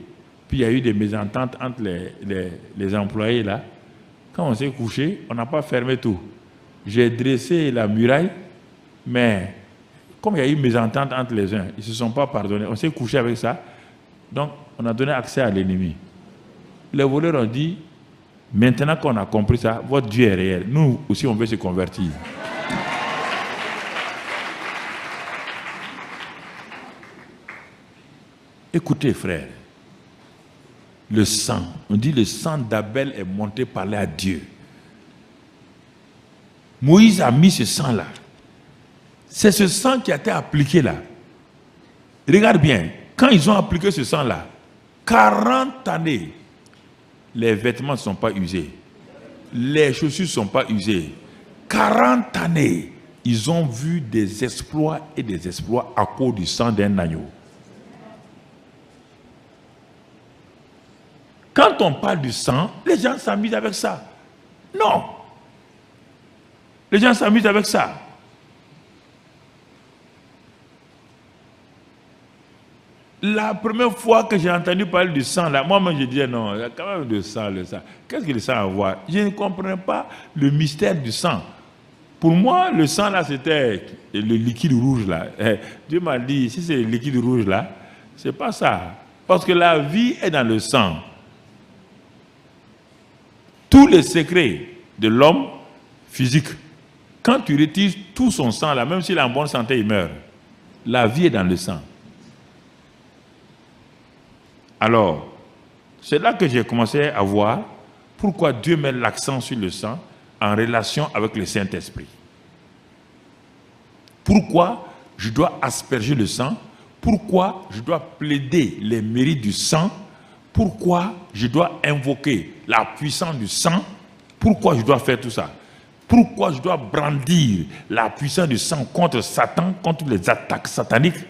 puis il y a eu des mésententes entre les employés là. Quand on s'est couché, on n'a pas fermé tout. J'ai dressé la muraille, mais comme il y a eu mésentente entre les uns, ils ne se sont pas pardonnés. On s'est couché avec ça, donc on a donné accès à l'ennemi. Les voleurs ont dit, maintenant qu'on a compris ça, votre Dieu est réel. Nous aussi, on veut se convertir. Écoutez, frères, le sang, on dit le sang d'Abel est monté parler à Dieu. Moïse a mis ce sang-là. C'est ce sang qui a été appliqué là. Regarde bien, quand ils ont appliqué ce sang-là, 40 années, les vêtements ne sont pas usés. Les chaussures ne sont pas usées. 40 années, ils ont vu des exploits et des exploits à cause du sang d'un agneau. Quand on parle du sang, les gens s'amusent avec ça. Non. Les gens s'amusent avec ça. La première fois que j'ai entendu parler du sang, là, moi-même je disais non, il y a quand même le sang. Qu'est-ce que le sang a à voir? Je ne comprenais pas le mystère du sang. Pour moi, le sang là, c'était le liquide rouge là. Dieu m'a dit, si c'est le liquide rouge là, c'est pas ça. Parce que la vie est dans le sang. Tous les secrets de l'homme physique, quand tu retires tout son sang là, même s'il est en bonne santé, il meurt. La vie est dans le sang. Alors, c'est là que j'ai commencé à voir pourquoi Dieu met l'accent sur le sang en relation avec le Saint-Esprit. Pourquoi je dois asperger le sang? Pourquoi je dois plaider les mérites du sang? Pourquoi je dois invoquer la puissance du sang? Pourquoi je dois faire tout ça? Pourquoi je dois brandir la puissance du sang contre Satan, contre les attaques sataniques?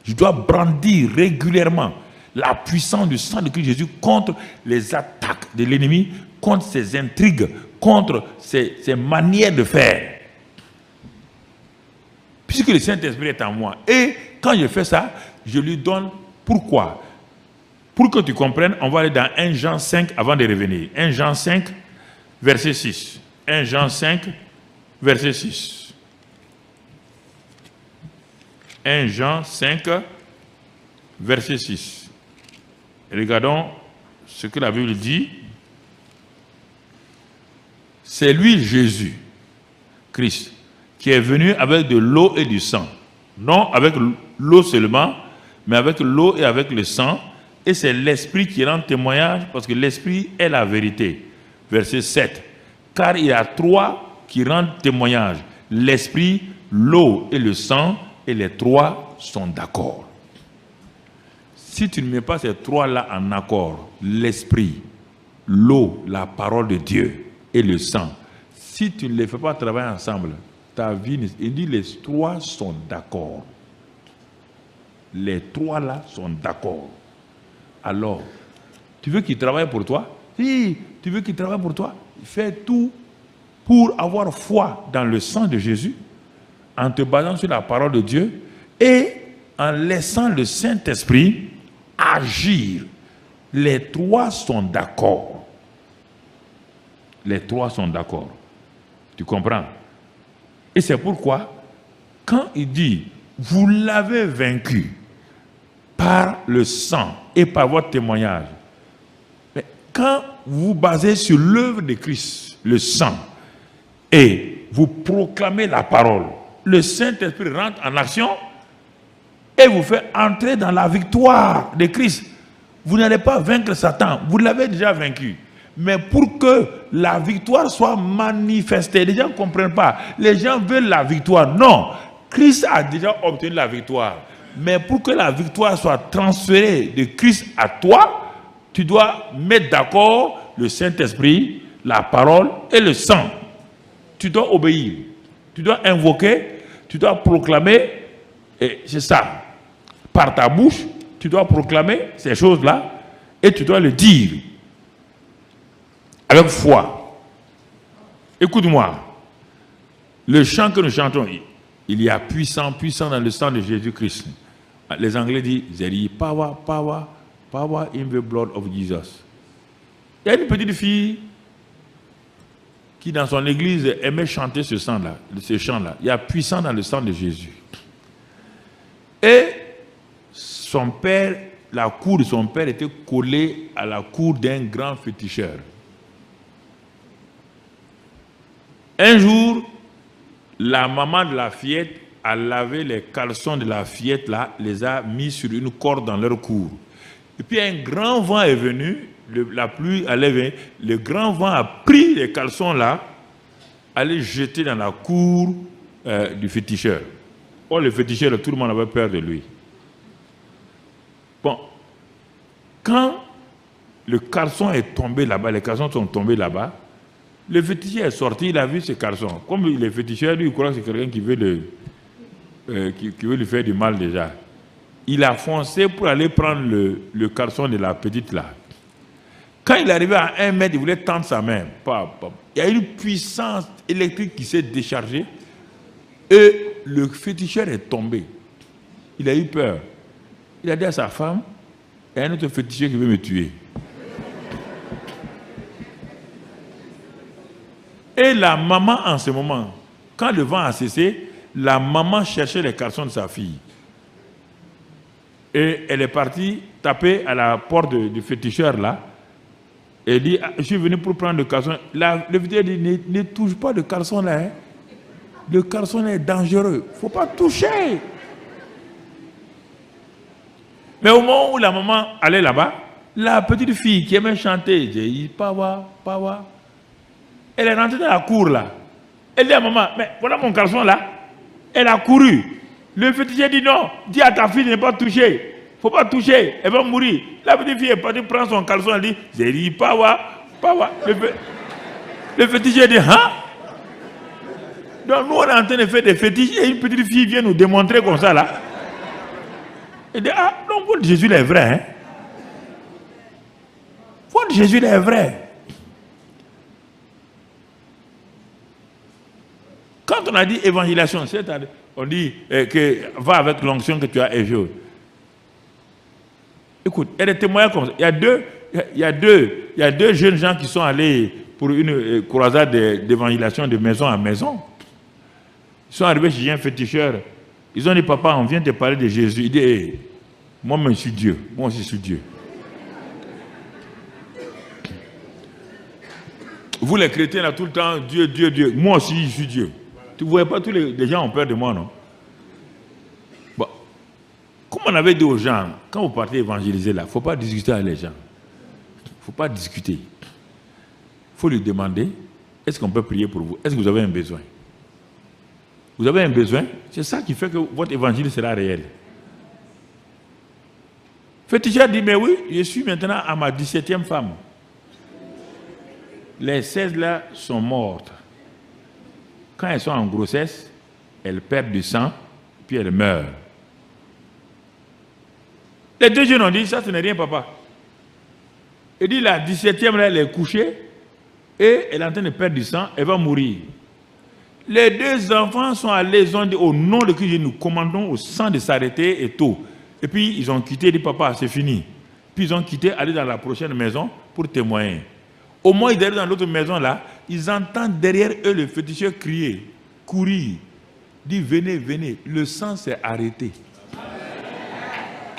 Je dois brandir régulièrement la puissance du sang de Christ Jésus contre les attaques de l'ennemi, contre ses intrigues, contre ses manières de faire. Puisque le Saint-Esprit est en moi. Et quand je fais ça, je lui donne pourquoi. Pour que tu comprennes, on va aller dans 1 Jean 5 avant de revenir. 1 Jean 5, verset 6. 1 Jean 5, verset 6. 1 Jean 5, verset 6. Regardons ce que la Bible dit. C'est lui, Jésus, Christ, qui est venu avec de l'eau et du sang. Non avec l'eau seulement, mais avec l'eau et avec le sang. Et c'est l'Esprit qui rend témoignage, parce que l'Esprit est la vérité. Verset 7. Car il y a 3 qui rendent témoignage. L'Esprit, l'eau et le sang, et les 3 sont d'accord. Si tu ne mets pas ces 3-là en accord, l'Esprit, l'eau, la parole de Dieu et le sang, si tu ne les fais pas travailler ensemble, ta vie, il dit les 3 sont d'accord. Les 3-là sont d'accord. Alors, tu veux qu'il travaille pour toi? Si tu veux qu'il travaille pour toi, fais tout pour avoir foi dans le sang de Jésus, en te basant sur la parole de Dieu et en laissant le Saint-Esprit agir. Les 3 sont d'accord. Les 3 sont d'accord. Tu comprends? Et c'est pourquoi, quand il dit, vous l'avez vaincu par le sang et par votre témoignage. Mais quand vous vous basez sur l'œuvre de Christ, le sang, et vous proclamez la parole, le Saint-Esprit rentre en action et vous fait entrer dans la victoire de Christ. Vous n'allez pas vaincre Satan, vous l'avez déjà vaincu. Mais pour que la victoire soit manifestée, les gens ne comprennent pas. Les gens veulent la victoire. Non, Christ a déjà obtenu la victoire. Mais pour que la victoire soit transférée de Christ à toi, tu dois mettre d'accord le Saint-Esprit, la parole et le sang. Tu dois obéir. Tu dois invoquer, tu dois proclamer, et c'est ça. Par ta bouche, tu dois proclamer ces choses-là et tu dois le dire avec foi. Écoute-moi, le chant que nous chantons, il y a puissant dans le sang de Jésus-Christ. Les Anglais disent, there is power in the blood of Jesus. Il y a une petite fille qui dans son église aimait chanter ce chant-là. Il y a puissant dans le sang de Jésus. Et son père, la cour de son père était collée à la cour d'un grand féticheur. Un jour, la maman de la fillette a lavé les caleçons de la fillette là, les a mis sur une corde dans leur cour. Et puis un grand vent est venu, la pluie allait venir, le grand vent a pris les caleçons là, a les jeter dans la cour du féticheur. Oh, le féticheur, tout le monde avait peur de lui. Bon, quand le caleçon est tombé là-bas, les caleçons sont tombés là-bas, le féticheur est sorti, il a vu ces caleçons. Comme le féticheur, lui, il croit que c'est quelqu'un qui veut qui veut lui faire du mal déjà. Il a foncé pour aller prendre le caleçon de la petite là. Quand il est arrivé à 1 mètre, il voulait tendre sa main. Il y a une puissance électrique qui s'est déchargée et le féticheur est tombé. Il a eu peur. Il a dit à sa femme, il y a un autre féticheur qui veut me tuer. Et la maman, en ce moment, quand le vent a cessé, la maman cherchait les caleçons de sa fille. Et elle est partie taper à la porte du féticheur là. Elle dit, je suis venu pour prendre le caleçon. Le féticheur dit, ne touche pas le caleçon là. Hein. Le caleçon là est dangereux. Il ne faut pas toucher. Mais au moment où la maman allait là-bas, la petite fille qui aimait chanter, j'ai dit, Pawa, Pawa. Elle est rentrée dans la cour là. Elle dit à maman, mais voilà mon caleçon là. Elle a couru. Le féticheur dit non, dis à ta fille de ne pas toucher. Il ne faut pas toucher, elle va mourir. La petite fille est partie prendre son caleçon, elle dit, j'ai dit, Pawa, Pawa. Le féticheur dit, hein? Donc nous on est en train de faire des fétiches et une petite fille vient nous démontrer comme ça là. Elle dit, ah, donc votre Jésus est vrai, hein? Votre Jésus est vrai. Quand on a dit évangélisation, c'est-à-dire, on dit que va avec l'onction que tu as échoué. Écoute, il y a des témoignages comme ça. Il y a deux jeunes gens qui sont allés pour une croisade d'évangélisation de maison à maison. Ils sont arrivés chez un féticheur. Ils ont dit, papa, on vient te parler de Jésus. Il dit, hey, moi-même je suis Dieu. Moi aussi je suis Dieu. Vous les chrétiens, là, tout le temps, Dieu, Dieu, Dieu. Moi aussi je suis Dieu. Tu ne voyez pas, tous les gens ont peur de moi, non? Bon. Comme on avait dit aux gens, quand vous partez évangéliser là, il ne faut pas discuter avec les gens. Il ne faut pas discuter. Il faut lui demander, est-ce qu'on peut prier pour vous? Est-ce que vous avez un besoin? Vous avez un besoin? C'est ça qui fait que votre évangile sera réel. Féticheur dit, mais oui, je suis maintenant à ma 17e femme. Les 16 là sont mortes. Quand elles sont en grossesse, elles perdent du sang, puis elles meurent. Les deux jeunes ont dit, ça ce n'est rien papa. Il dit, la 17e, là, elle est couchée, et elle est en train de perdre du sang, elle va mourir. Les deux enfants sont allés, ils ont dit, au nom de Christ, nous commandons au sang de s'arrêter et tout. Et puis ils ont quitté, ils dit, papa, c'est fini. Puis ils ont quitté, aller dans la prochaine maison pour témoigner. Au moins, ils arrivent dans l'autre maison là, ils entendent derrière eux le féticheur crier, courir. Dit, venez, venez, le sang s'est arrêté.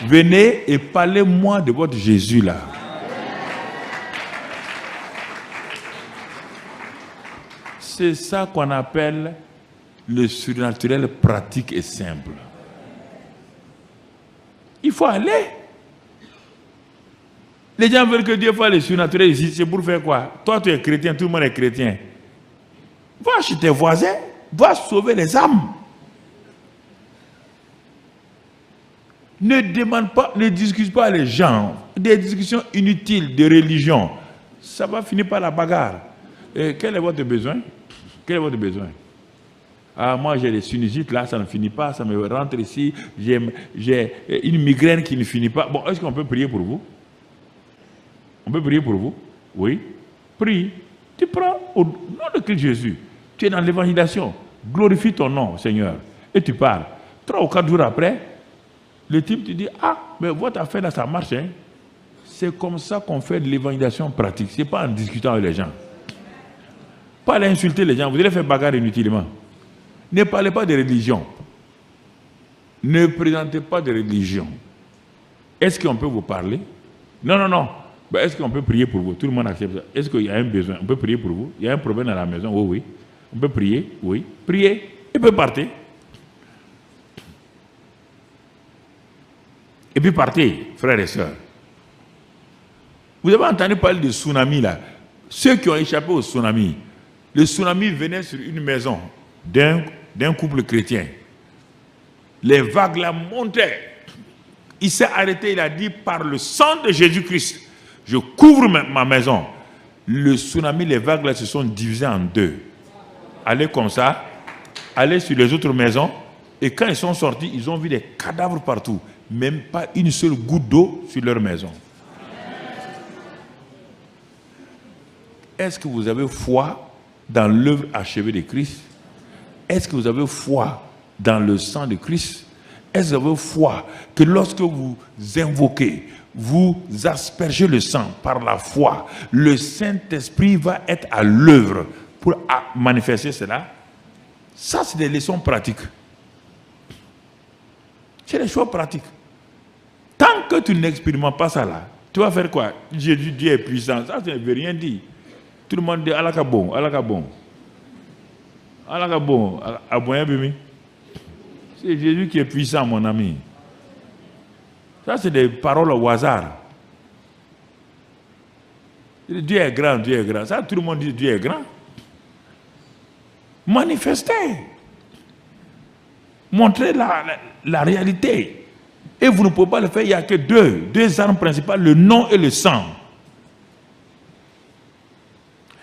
Venez et parlez-moi de votre Jésus là. C'est ça qu'on appelle Le surnaturel pratique et simple. Il faut aller. Les gens veulent que Dieu fasse le surnaturel ici. C'est pour faire quoi? Toi, tu es chrétien, tout le monde est chrétien. Va chez tes voisins, va sauver les âmes. Ne demande pas, ne discute pas les gens. Des discussions inutiles de religion. Ça va finir par la bagarre. Et quel est votre besoin? Quel est votre besoin? Ah, moi j'ai des sinusites là, ça ne finit pas, ça me rentre ici. J'ai une migraine qui ne finit pas. Bon, est-ce qu'on peut prier pour vous? On peut prier pour vous? Oui. Prie. Tu prends au nom de Christ Jésus. Tu es dans l'évangélisation. Glorifie ton nom, Seigneur. Et tu pars. 3 ou 4 jours après, le type te dit, ah, mais votre affaire là, ça marche. Hein? C'est comme ça qu'on fait de l'évangélisation pratique. Ce n'est pas en discutant avec les gens. Pas aller insulter les gens. Vous allez faire bagarre inutilement. Ne parlez pas de religion. Ne présentez pas de religion. Est-ce qu'on peut vous parler? Non, non, non. Ben, est-ce qu'on peut prier pour vous? Tout le monde accepte ça. Est-ce qu'il y a un besoin? On peut prier pour vous? Il y a un problème dans la maison? Oui, oui. On peut prier? Oui. Priez. Et puis partez. Et puis partez, frères et sœurs. Vous avez entendu parler de tsunami là? Ceux qui ont échappé au tsunami, le tsunami venait sur une maison d'un couple chrétien. Les vagues la montaient. Il s'est arrêté, il a dit, par le sang de Jésus-Christ, je couvre ma maison. Le tsunami, les vagues là se sont divisées en 2. Allez comme ça, allez sur les autres maisons, et quand ils sont sortis, ils ont vu des cadavres partout. Même pas une seule goutte d'eau sur leur maison. Est-ce que vous avez foi dans l'œuvre achevée de Christ? Est-ce que vous avez foi dans le sang de Christ? Est-ce que vous avez foi que lorsque vous invoquez, vous aspergez le sang par la foi, le Saint-Esprit va être à l'œuvre pour manifester cela? Ça, c'est des leçons pratiques. C'est des choses pratiques. Tant que tu n'expérimentes pas ça là, tu vas faire quoi? Jésus, Dieu est puissant. Ça, ça ne veut rien dire. Tout le monde dit Alakabon, Alakabon. Alakabon, Aboyen. C'est Jésus qui est puissant, mon ami. Ça, c'est des paroles au hasard. Dieu est grand, Dieu est grand. Ça, tout le monde dit Dieu est grand. Manifestez. Montrez la réalité. Et vous ne pouvez pas le faire, il n'y a que deux armes principales, le nom et le sang.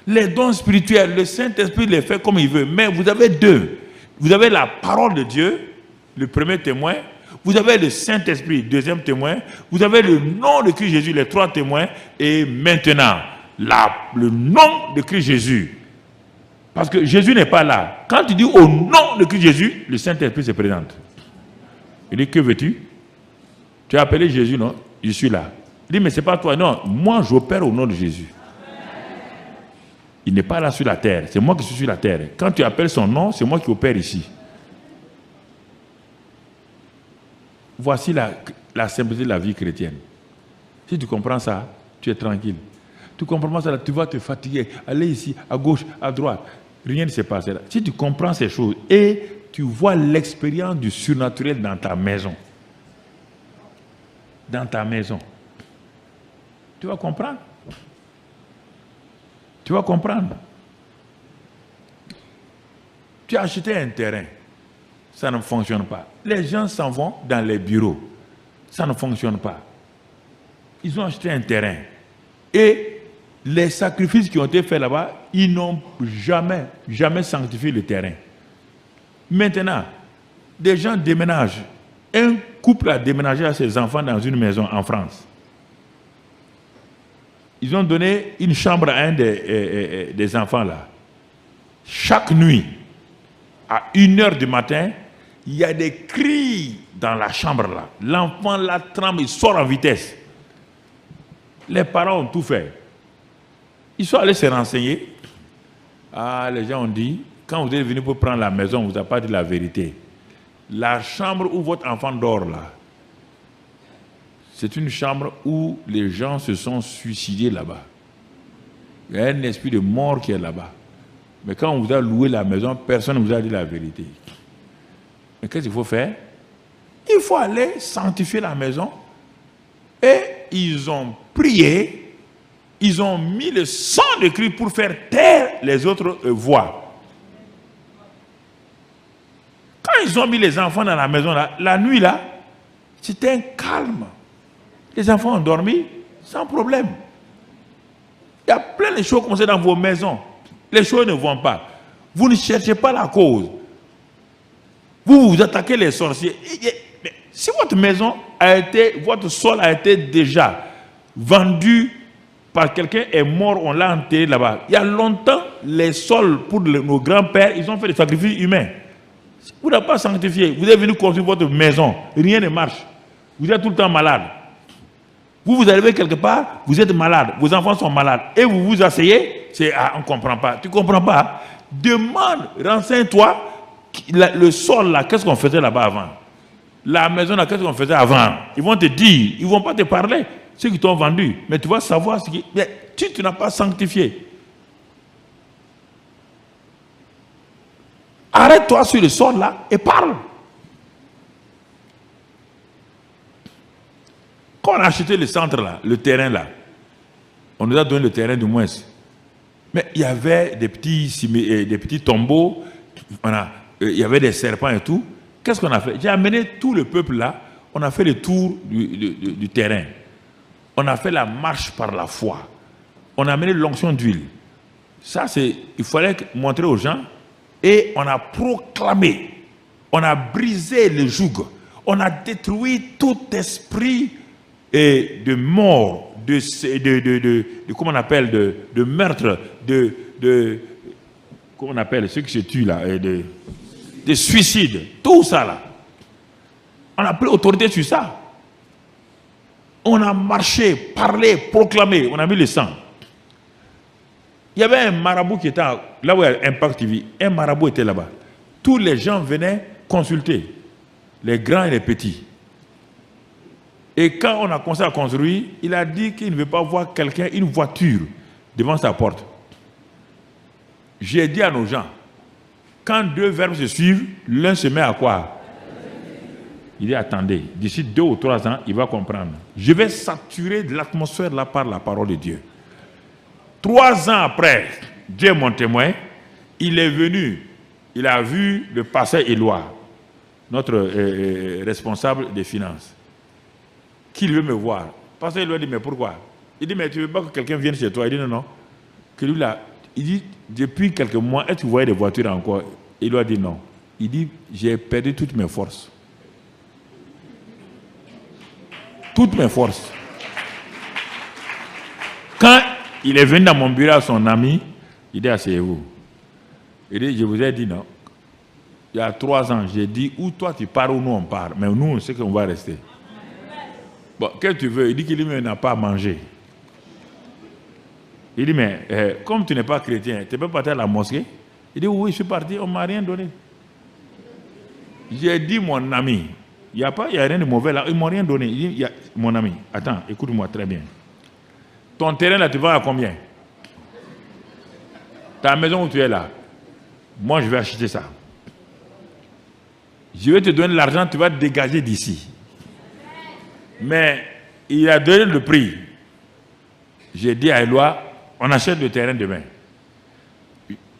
Les dons spirituels, le Saint-Esprit les fait comme il veut, mais vous avez 2. Vous avez la parole de Dieu, le premier témoin, vous avez le Saint-Esprit, deuxième témoin, vous avez le nom de Christ Jésus, les 3 témoins, et maintenant, le nom de Christ Jésus. Parce que Jésus n'est pas là. Quand tu dis au nom de Christ Jésus, le Saint-Esprit se présente. Il dit, que veux-tu? Tu as appelé Jésus, non? Je suis là. Il dit, mais ce n'est pas toi. Non, moi j'opère au nom de Jésus. Il n'est pas là sur la terre. C'est moi qui suis sur la terre. Quand tu appelles son nom, c'est moi qui opère ici. Voici la simplicité de la vie chrétienne. Si tu comprends ça, tu es tranquille. Tu comprends ça, tu vas te fatiguer. Aller ici, à gauche, à droite. Rien ne s'est passé là. Si tu comprends ces choses et tu vois l'expérience du surnaturel dans ta maison, tu vas comprendre. Tu vas comprendre. Tu as acheté un terrain, ça ne fonctionne pas. Les gens s'en vont dans les bureaux, ça ne fonctionne pas. Ils ont acheté un terrain et les sacrifices qui ont été faits là-bas, ils n'ont jamais sanctifié le terrain. Maintenant, des gens déménagent. Un couple a déménagé à ses enfants dans une maison en France. Ils ont donné une chambre à un des enfants là. Chaque nuit, à 1h du matin, il y a des cris dans la chambre là. L'enfant là tremble, il sort en vitesse. Les parents ont tout fait. Ils sont allés se renseigner. Ah, les gens ont dit, quand vous êtes venu pour prendre la maison, on ne vous a pas dit la vérité. La chambre où votre enfant dort là, c'est une chambre où les gens se sont suicidés là-bas. Il y a un esprit de mort qui est là-bas. Mais quand on vous a loué la maison, personne ne vous a dit la vérité. Mais qu'est-ce qu'il faut faire? Il faut aller sanctifier la maison. Et ils ont prié, ils ont mis le sang de Christ pour faire taire les autres voix. Quand ils ont mis les enfants dans la maison, là, la nuit, là, c'était un calme. Les enfants ont dormi sans problème. Il y a plein de choses comme ça dans vos maisons. Les choses ne vont pas. Vous ne cherchez pas la cause. Vous attaquez les sorciers. Si votre maison a été, votre sol a été déjà vendu par quelqu'un est mort, on l'a enterré là-bas. Il y a longtemps, les sols pour nos grands-pères, ils ont fait des sacrifices humains. Vous n'avez pas sanctifié. Vous êtes venu construire votre maison. Rien ne marche. Vous êtes tout le temps malade. Vous arrivez quelque part, vous êtes malade. Vos enfants sont malades. Et vous vous asseyez, on ne comprend pas. Tu ne comprends pas? Demande, renseigne-toi. Le sol là, qu'est-ce qu'on faisait là-bas avant? La maison là, qu'est-ce qu'on faisait avant? Ils vont te dire, ils ne vont pas te parler, ceux qui t'ont vendu. Mais tu vas savoir ce qui... Mais tu n'as pas sanctifié. Arrête-toi sur le sol là et parle. Quand on a acheté le centre là, le terrain là, on nous a donné le terrain du moins. Mais il y avait des petits tombeaux, il y avait des serpents et tout. Qu'est-ce qu'on a fait? J'ai amené tout le peuple là, on a fait le tour du terrain. On a fait la marche par la foi. On a amené l'onction d'huile. Ça, il fallait montrer aux gens. Et on a proclamé, on a brisé le joug, on a détruit tout esprit de mort, comment on appelle, de meurtre, comment on appelle, ceux qui se tuent là, de suicide, tout ça là. On a pris autorité sur ça. On a marché, parlé, proclamé, on a mis le sang. Il y avait un marabout qui était là où il y a Impact TV. Un marabout était là-bas. Tous les gens venaient consulter, les grands et les petits. Et quand on a commencé à construire, il a dit qu'il ne veut pas voir quelqu'un, une voiture, devant sa porte. J'ai dit à nos gens, quand deux verbes se suivent, l'un se met à quoi? Il dit, attendez, d'ici 2 ou 3 ans, il va comprendre. Je vais saturer de l'atmosphère là par la parole de Dieu. 3 ans après, Dieu est mon témoin, il est venu, il a vu le pasteur Éloi, notre responsable des finances, qui veut me voir. Le pasteur Éloi dit, mais pourquoi? Il dit, mais tu ne veux pas que quelqu'un vienne chez toi? Il dit, non, non. Que lui, là, il dit, depuis quelques mois, est-ce que vous voyez des voitures encore? Éloi dit non. Il dit, j'ai perdu toutes mes forces. Toutes mes forces. Quand il est venu dans mon bureau à son ami, il dit, asseyez-vous. Il dit, je vous ai dit non. Il y a 3 ans, j'ai dit, ou toi tu pars ou nous on part. Mais nous, on sait qu'on va rester. Bon, qu'est-ce que tu veux? Il dit qu'il n'a pas à manger. Il dit, mais comme tu n'es pas chrétien, tu peux partir à la mosquée? Il dit, oui, je suis parti, on ne m'a rien donné. J'ai dit, mon ami, il n'y a rien de mauvais là, ils ne m'ont rien donné. Il dit, mon ami, attends, écoute-moi très bien. Ton terrain là, tu vas à combien? Ta maison où tu es là, moi je vais acheter ça. Je vais te donner l'argent, tu vas te dégager d'ici. Mais il a donné le prix. J'ai dit à Éloi, on achète le terrain demain.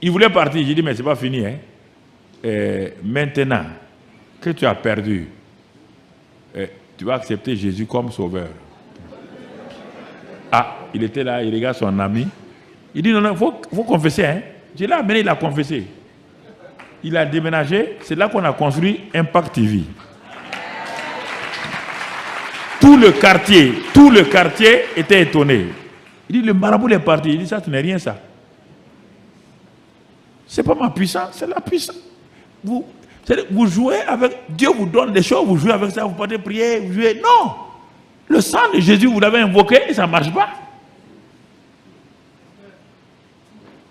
Il voulait partir, j'ai dit, mais ce n'est pas fini. Hein. Maintenant que tu as perdu, tu vas accepter Jésus comme sauveur. Ah, il était là, il regarde son ami. Il dit, non, non, il faut confesser. Hein. Je l'ai amené, il a confessé. Il a déménagé, c'est là qu'on a construit Impact TV. Tout le quartier était étonné. Il dit, le marabout est parti. Il dit, ça, ce n'est rien ça. Ce n'est pas ma puissance, c'est la puissance. Vous jouez avec, Dieu vous donne des choses, vous jouez avec ça, vous partez prier, vous jouez. Non! Le sang de Jésus, vous l'avez invoqué et ça ne marche pas.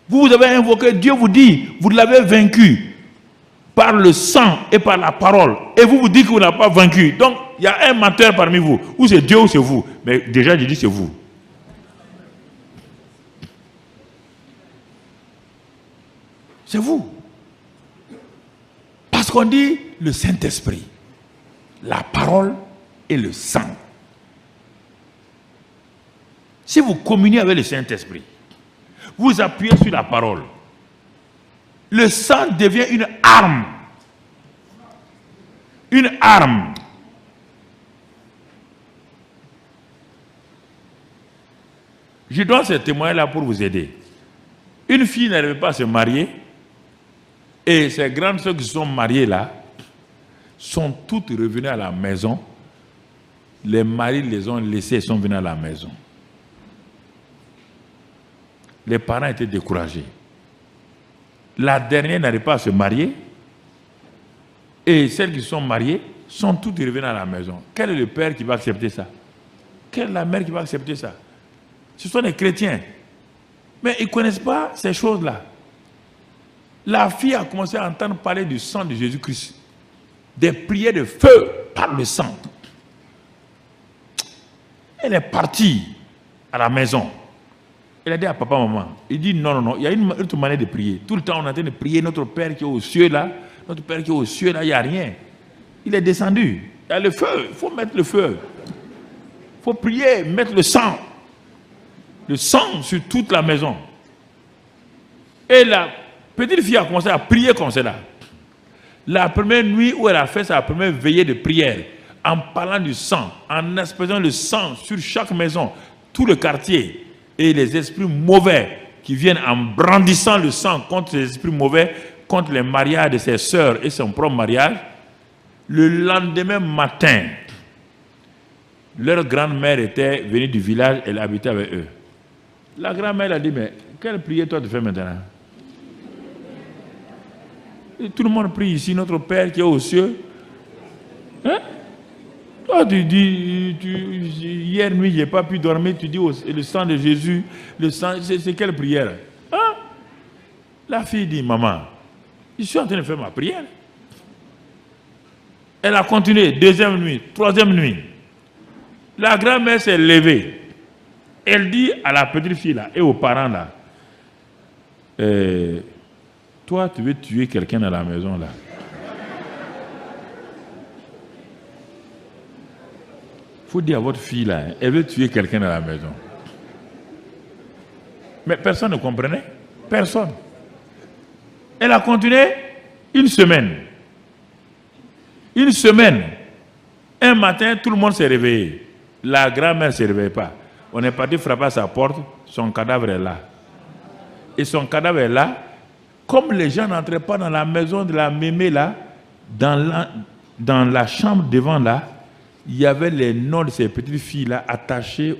Vous avez invoqué, Dieu vous dit, vous l'avez vaincu par le sang et par la parole. Et vous dites que vous n'avez pas vaincu. Donc, il y a un menteur parmi vous. Ou c'est Dieu ou c'est vous. Mais déjà, je dis c'est vous. C'est vous. Parce qu'on dit le Saint-Esprit, la parole et le sang. Si vous communiez avec le Saint-Esprit, vous appuyez sur la parole, le sang devient une arme. Une arme. Je donne ce témoin-là pour vous aider. Une fille n'arrive pas à se marier et ces grandes sœurs qui sont mariées là sont toutes revenues à la maison. Les maris les ont laissés et sont venus à la maison. Les parents étaient découragés. La dernière n'arrive pas à se marier et celles qui sont mariées sont toutes revenues à la maison. Quel est le père qui va accepter ça? Quelle est la mère qui va accepter ça? Ce sont des chrétiens. Mais ils ne connaissent pas ces choses-là. La fille a commencé à entendre parler du sang de Jésus-Christ. Des prières de feu par le sang. Elle est partie à la maison. Elle a dit à papa, maman, il dit non, il y a une autre manière de prier. Tout le temps, on est en train de prier notre Père qui est aux cieux là. Notre Père qui est aux cieux là, il n'y a rien. Il est descendu. Il y a le feu. Il faut mettre le feu. Il faut prier, mettre le sang. Le sang sur toute la maison. Et la petite fille a commencé à prier comme cela. La première nuit où elle a fait sa première veillée de prière, en parlant du sang, en aspergeant le sang sur chaque maison, tout le quartier, et les esprits mauvais qui viennent en brandissant le sang contre les esprits mauvais, contre les mariages de ses sœurs et son propre mariage, le lendemain matin, leur grand-mère était venue du village, elle habitait avec eux. La grand-mère a dit, mais quelle prière toi tu fais maintenant? Et tout le monde prie ici, notre Père qui est aux cieux. Hein? Toi tu dis, hier nuit, je n'ai pas pu dormir, tu dis le sang de Jésus, le sang, c'est quelle prière? Hein? La fille dit, maman, je suis en train de faire ma prière. Elle a continué, deuxième nuit, troisième nuit. La grand-mère s'est levée. Elle dit à la petite fille là et aux parents là, toi tu veux tuer quelqu'un dans la maison là. Il faut dire à votre fille là, elle veut tuer quelqu'un dans la maison. Mais personne ne comprenait. Personne. Elle a continué une semaine. Une semaine. Un matin, tout le monde s'est réveillé. La grand-mère ne se réveille pas. On est parti frapper à sa porte, son cadavre est là. Et son cadavre est là. Comme les gens n'entraient pas dans la maison de la mémé là, dans la chambre devant là, il y avait les noms de ces petites filles là attachés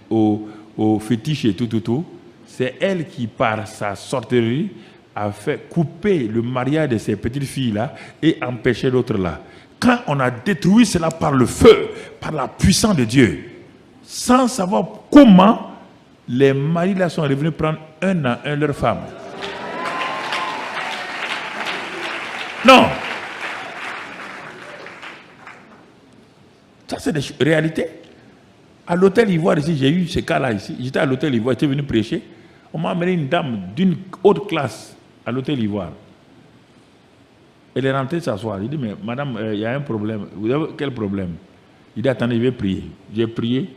au fétiche et tout. C'est elle qui, par sa sorcellerie, a fait couper le mariage de ces petites filles là et empêcher l'autre là. Quand on a détruit cela par le feu, par la puissance de Dieu, sans savoir comment les maris là sont revenus prendre un à un leurs femmes. Non. Ça, c'est des réalités. À l'hôtel Ivoire, ici, j'ai eu ce cas-là ici. J'étais à l'hôtel Ivoire, j'étais venu prêcher. On m'a amené une dame d'une haute classe à l'hôtel Ivoire. Elle est rentrée s'asseoir. Il dit, mais madame, il y a un problème. Vous avez quel problème? Il dit, attendez, je vais prier. J'ai prié.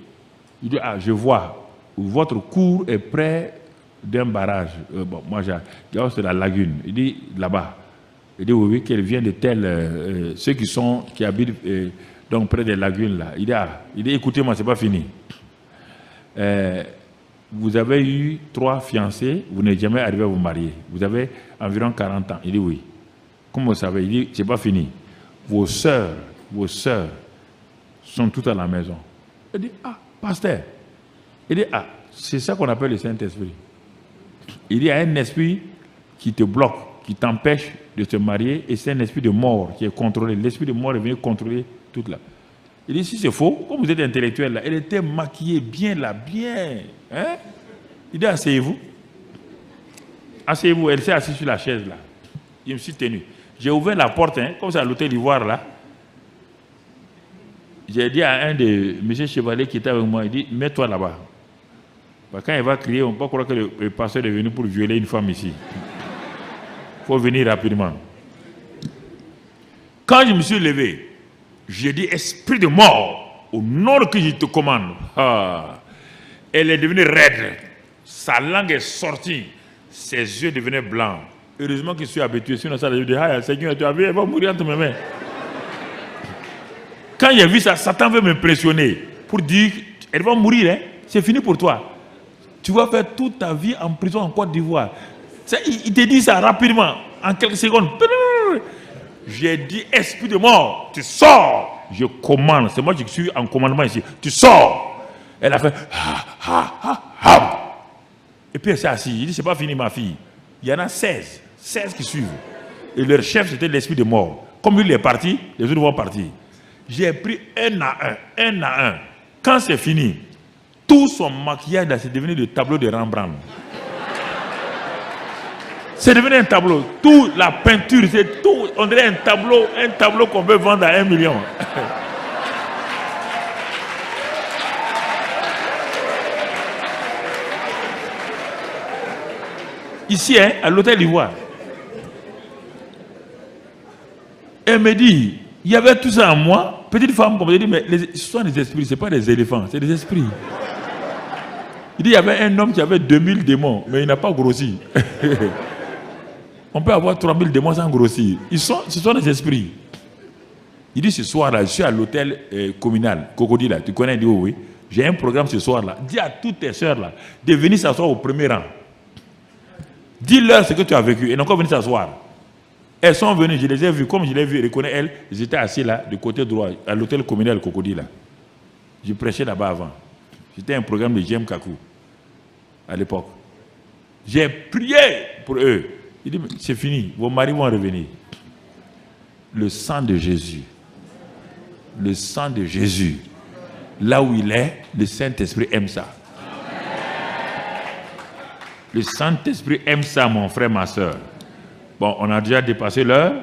Il dit, ah, je vois, votre cour est près d'un barrage. Bon, moi, c'est la lagune. Il dit, là-bas. Il dit, oui, qu'elle vient de tel, ceux qui habitent donc près des lagunes, là. Il dit, écoutez-moi, c'est pas fini. Vous avez eu 3 fiancés, vous n'êtes jamais arrivé à vous marier. Vous avez environ 40 ans. Il dit, oui. Comment vous savez? Il dit, c'est pas fini. Vos sœurs sont toutes à la maison. Il dit, ah, pasteur. Il dit, ah, c'est ça qu'on appelle le Saint-Esprit. Il dit, il y a un esprit qui te bloque, qui t'empêche de te marier, et c'est un esprit de mort qui est contrôlé. L'esprit de mort est venu contrôler toute là. Il dit, si c'est faux, comme vous êtes intellectuel là, elle était maquillée bien là, bien. Hein? Il dit, asseyez-vous. Asseyez-vous. Elle s'est assise sur la chaise là. Je me suis tenu. J'ai ouvert la porte, hein, comme c'est à l'hôtel Ivoire là. J'ai dit à un de M. Chevalier qui était avec moi, il dit, mets-toi là-bas. Quand il va crier, on ne peut pas croire que le pasteur est venu pour violer une femme ici. faut venir rapidement. Quand je me suis levé, j'ai dit, esprit de mort, au nom que je te commande. Elle est devenue raide. Sa langue est sortie. Ses yeux devenaient blancs. Heureusement que je suis habitué. Sinon, ça, je dis, Seigneur, tu as vu, elle va mourir entre mes mains. Quand j'ai vu ça, Satan veut m'impressionner pour dire, elle va mourir, hein? C'est fini pour toi. Tu vas faire toute ta vie en prison en Côte d'Ivoire. Il te dit ça rapidement, en quelques secondes. J'ai dit, esprit de mort, tu sors. Je commande, c'est moi qui suis en commandement ici. Tu sors. Elle a fait, Et puis elle s'est assise. Il dit, c'est pas fini ma fille. Il y en a 16 qui suivent. Et leur chef, c'était l'esprit de mort. Comme lui, il est parti, les autres vont partir. J'ai pris un à un. Quand c'est fini, tout son maquillage, c'est devenu le tableau de Rembrandt. C'est devenu un tableau. Toute la peinture, c'est tout. On dirait un tableau qu'on peut vendre à 1 million. Ici, hein, à l'hôtel Ivoire. Elle me dit, il y avait tout ça en moi. Petite femme, comme je dis, mais ce sont des esprits, ce n'est pas des éléphants, c'est des esprits. Il dit, il y avait un homme qui avait 2000 démons, mais il n'a pas grossi. On peut avoir 3000 démons sans grossir. Ce sont des esprits. Il dit, ce soir-là, je suis à l'hôtel communal, Cocody, là. Tu connais, il dit, oui. J'ai un programme ce soir-là. Dis à toutes tes soeurs là de venir s'asseoir au premier rang. Dis-leur ce que tu as vécu et non pas venir s'asseoir. Elles sont venues, je les ai vues, comme je les ai vues, je connais elles, ils étaient assis là, du côté droit, à l'hôtel communal Cocody là. Je prêchais là-bas avant. C'était un programme de Jem Kakou, à l'époque. J'ai prié pour eux. Il dit, c'est fini, vos maris vont revenir. Le sang de Jésus, là où il est, le Saint-Esprit aime ça. Le Saint-Esprit aime ça, mon frère, ma soeur. Bon, on a déjà dépassé l'heure.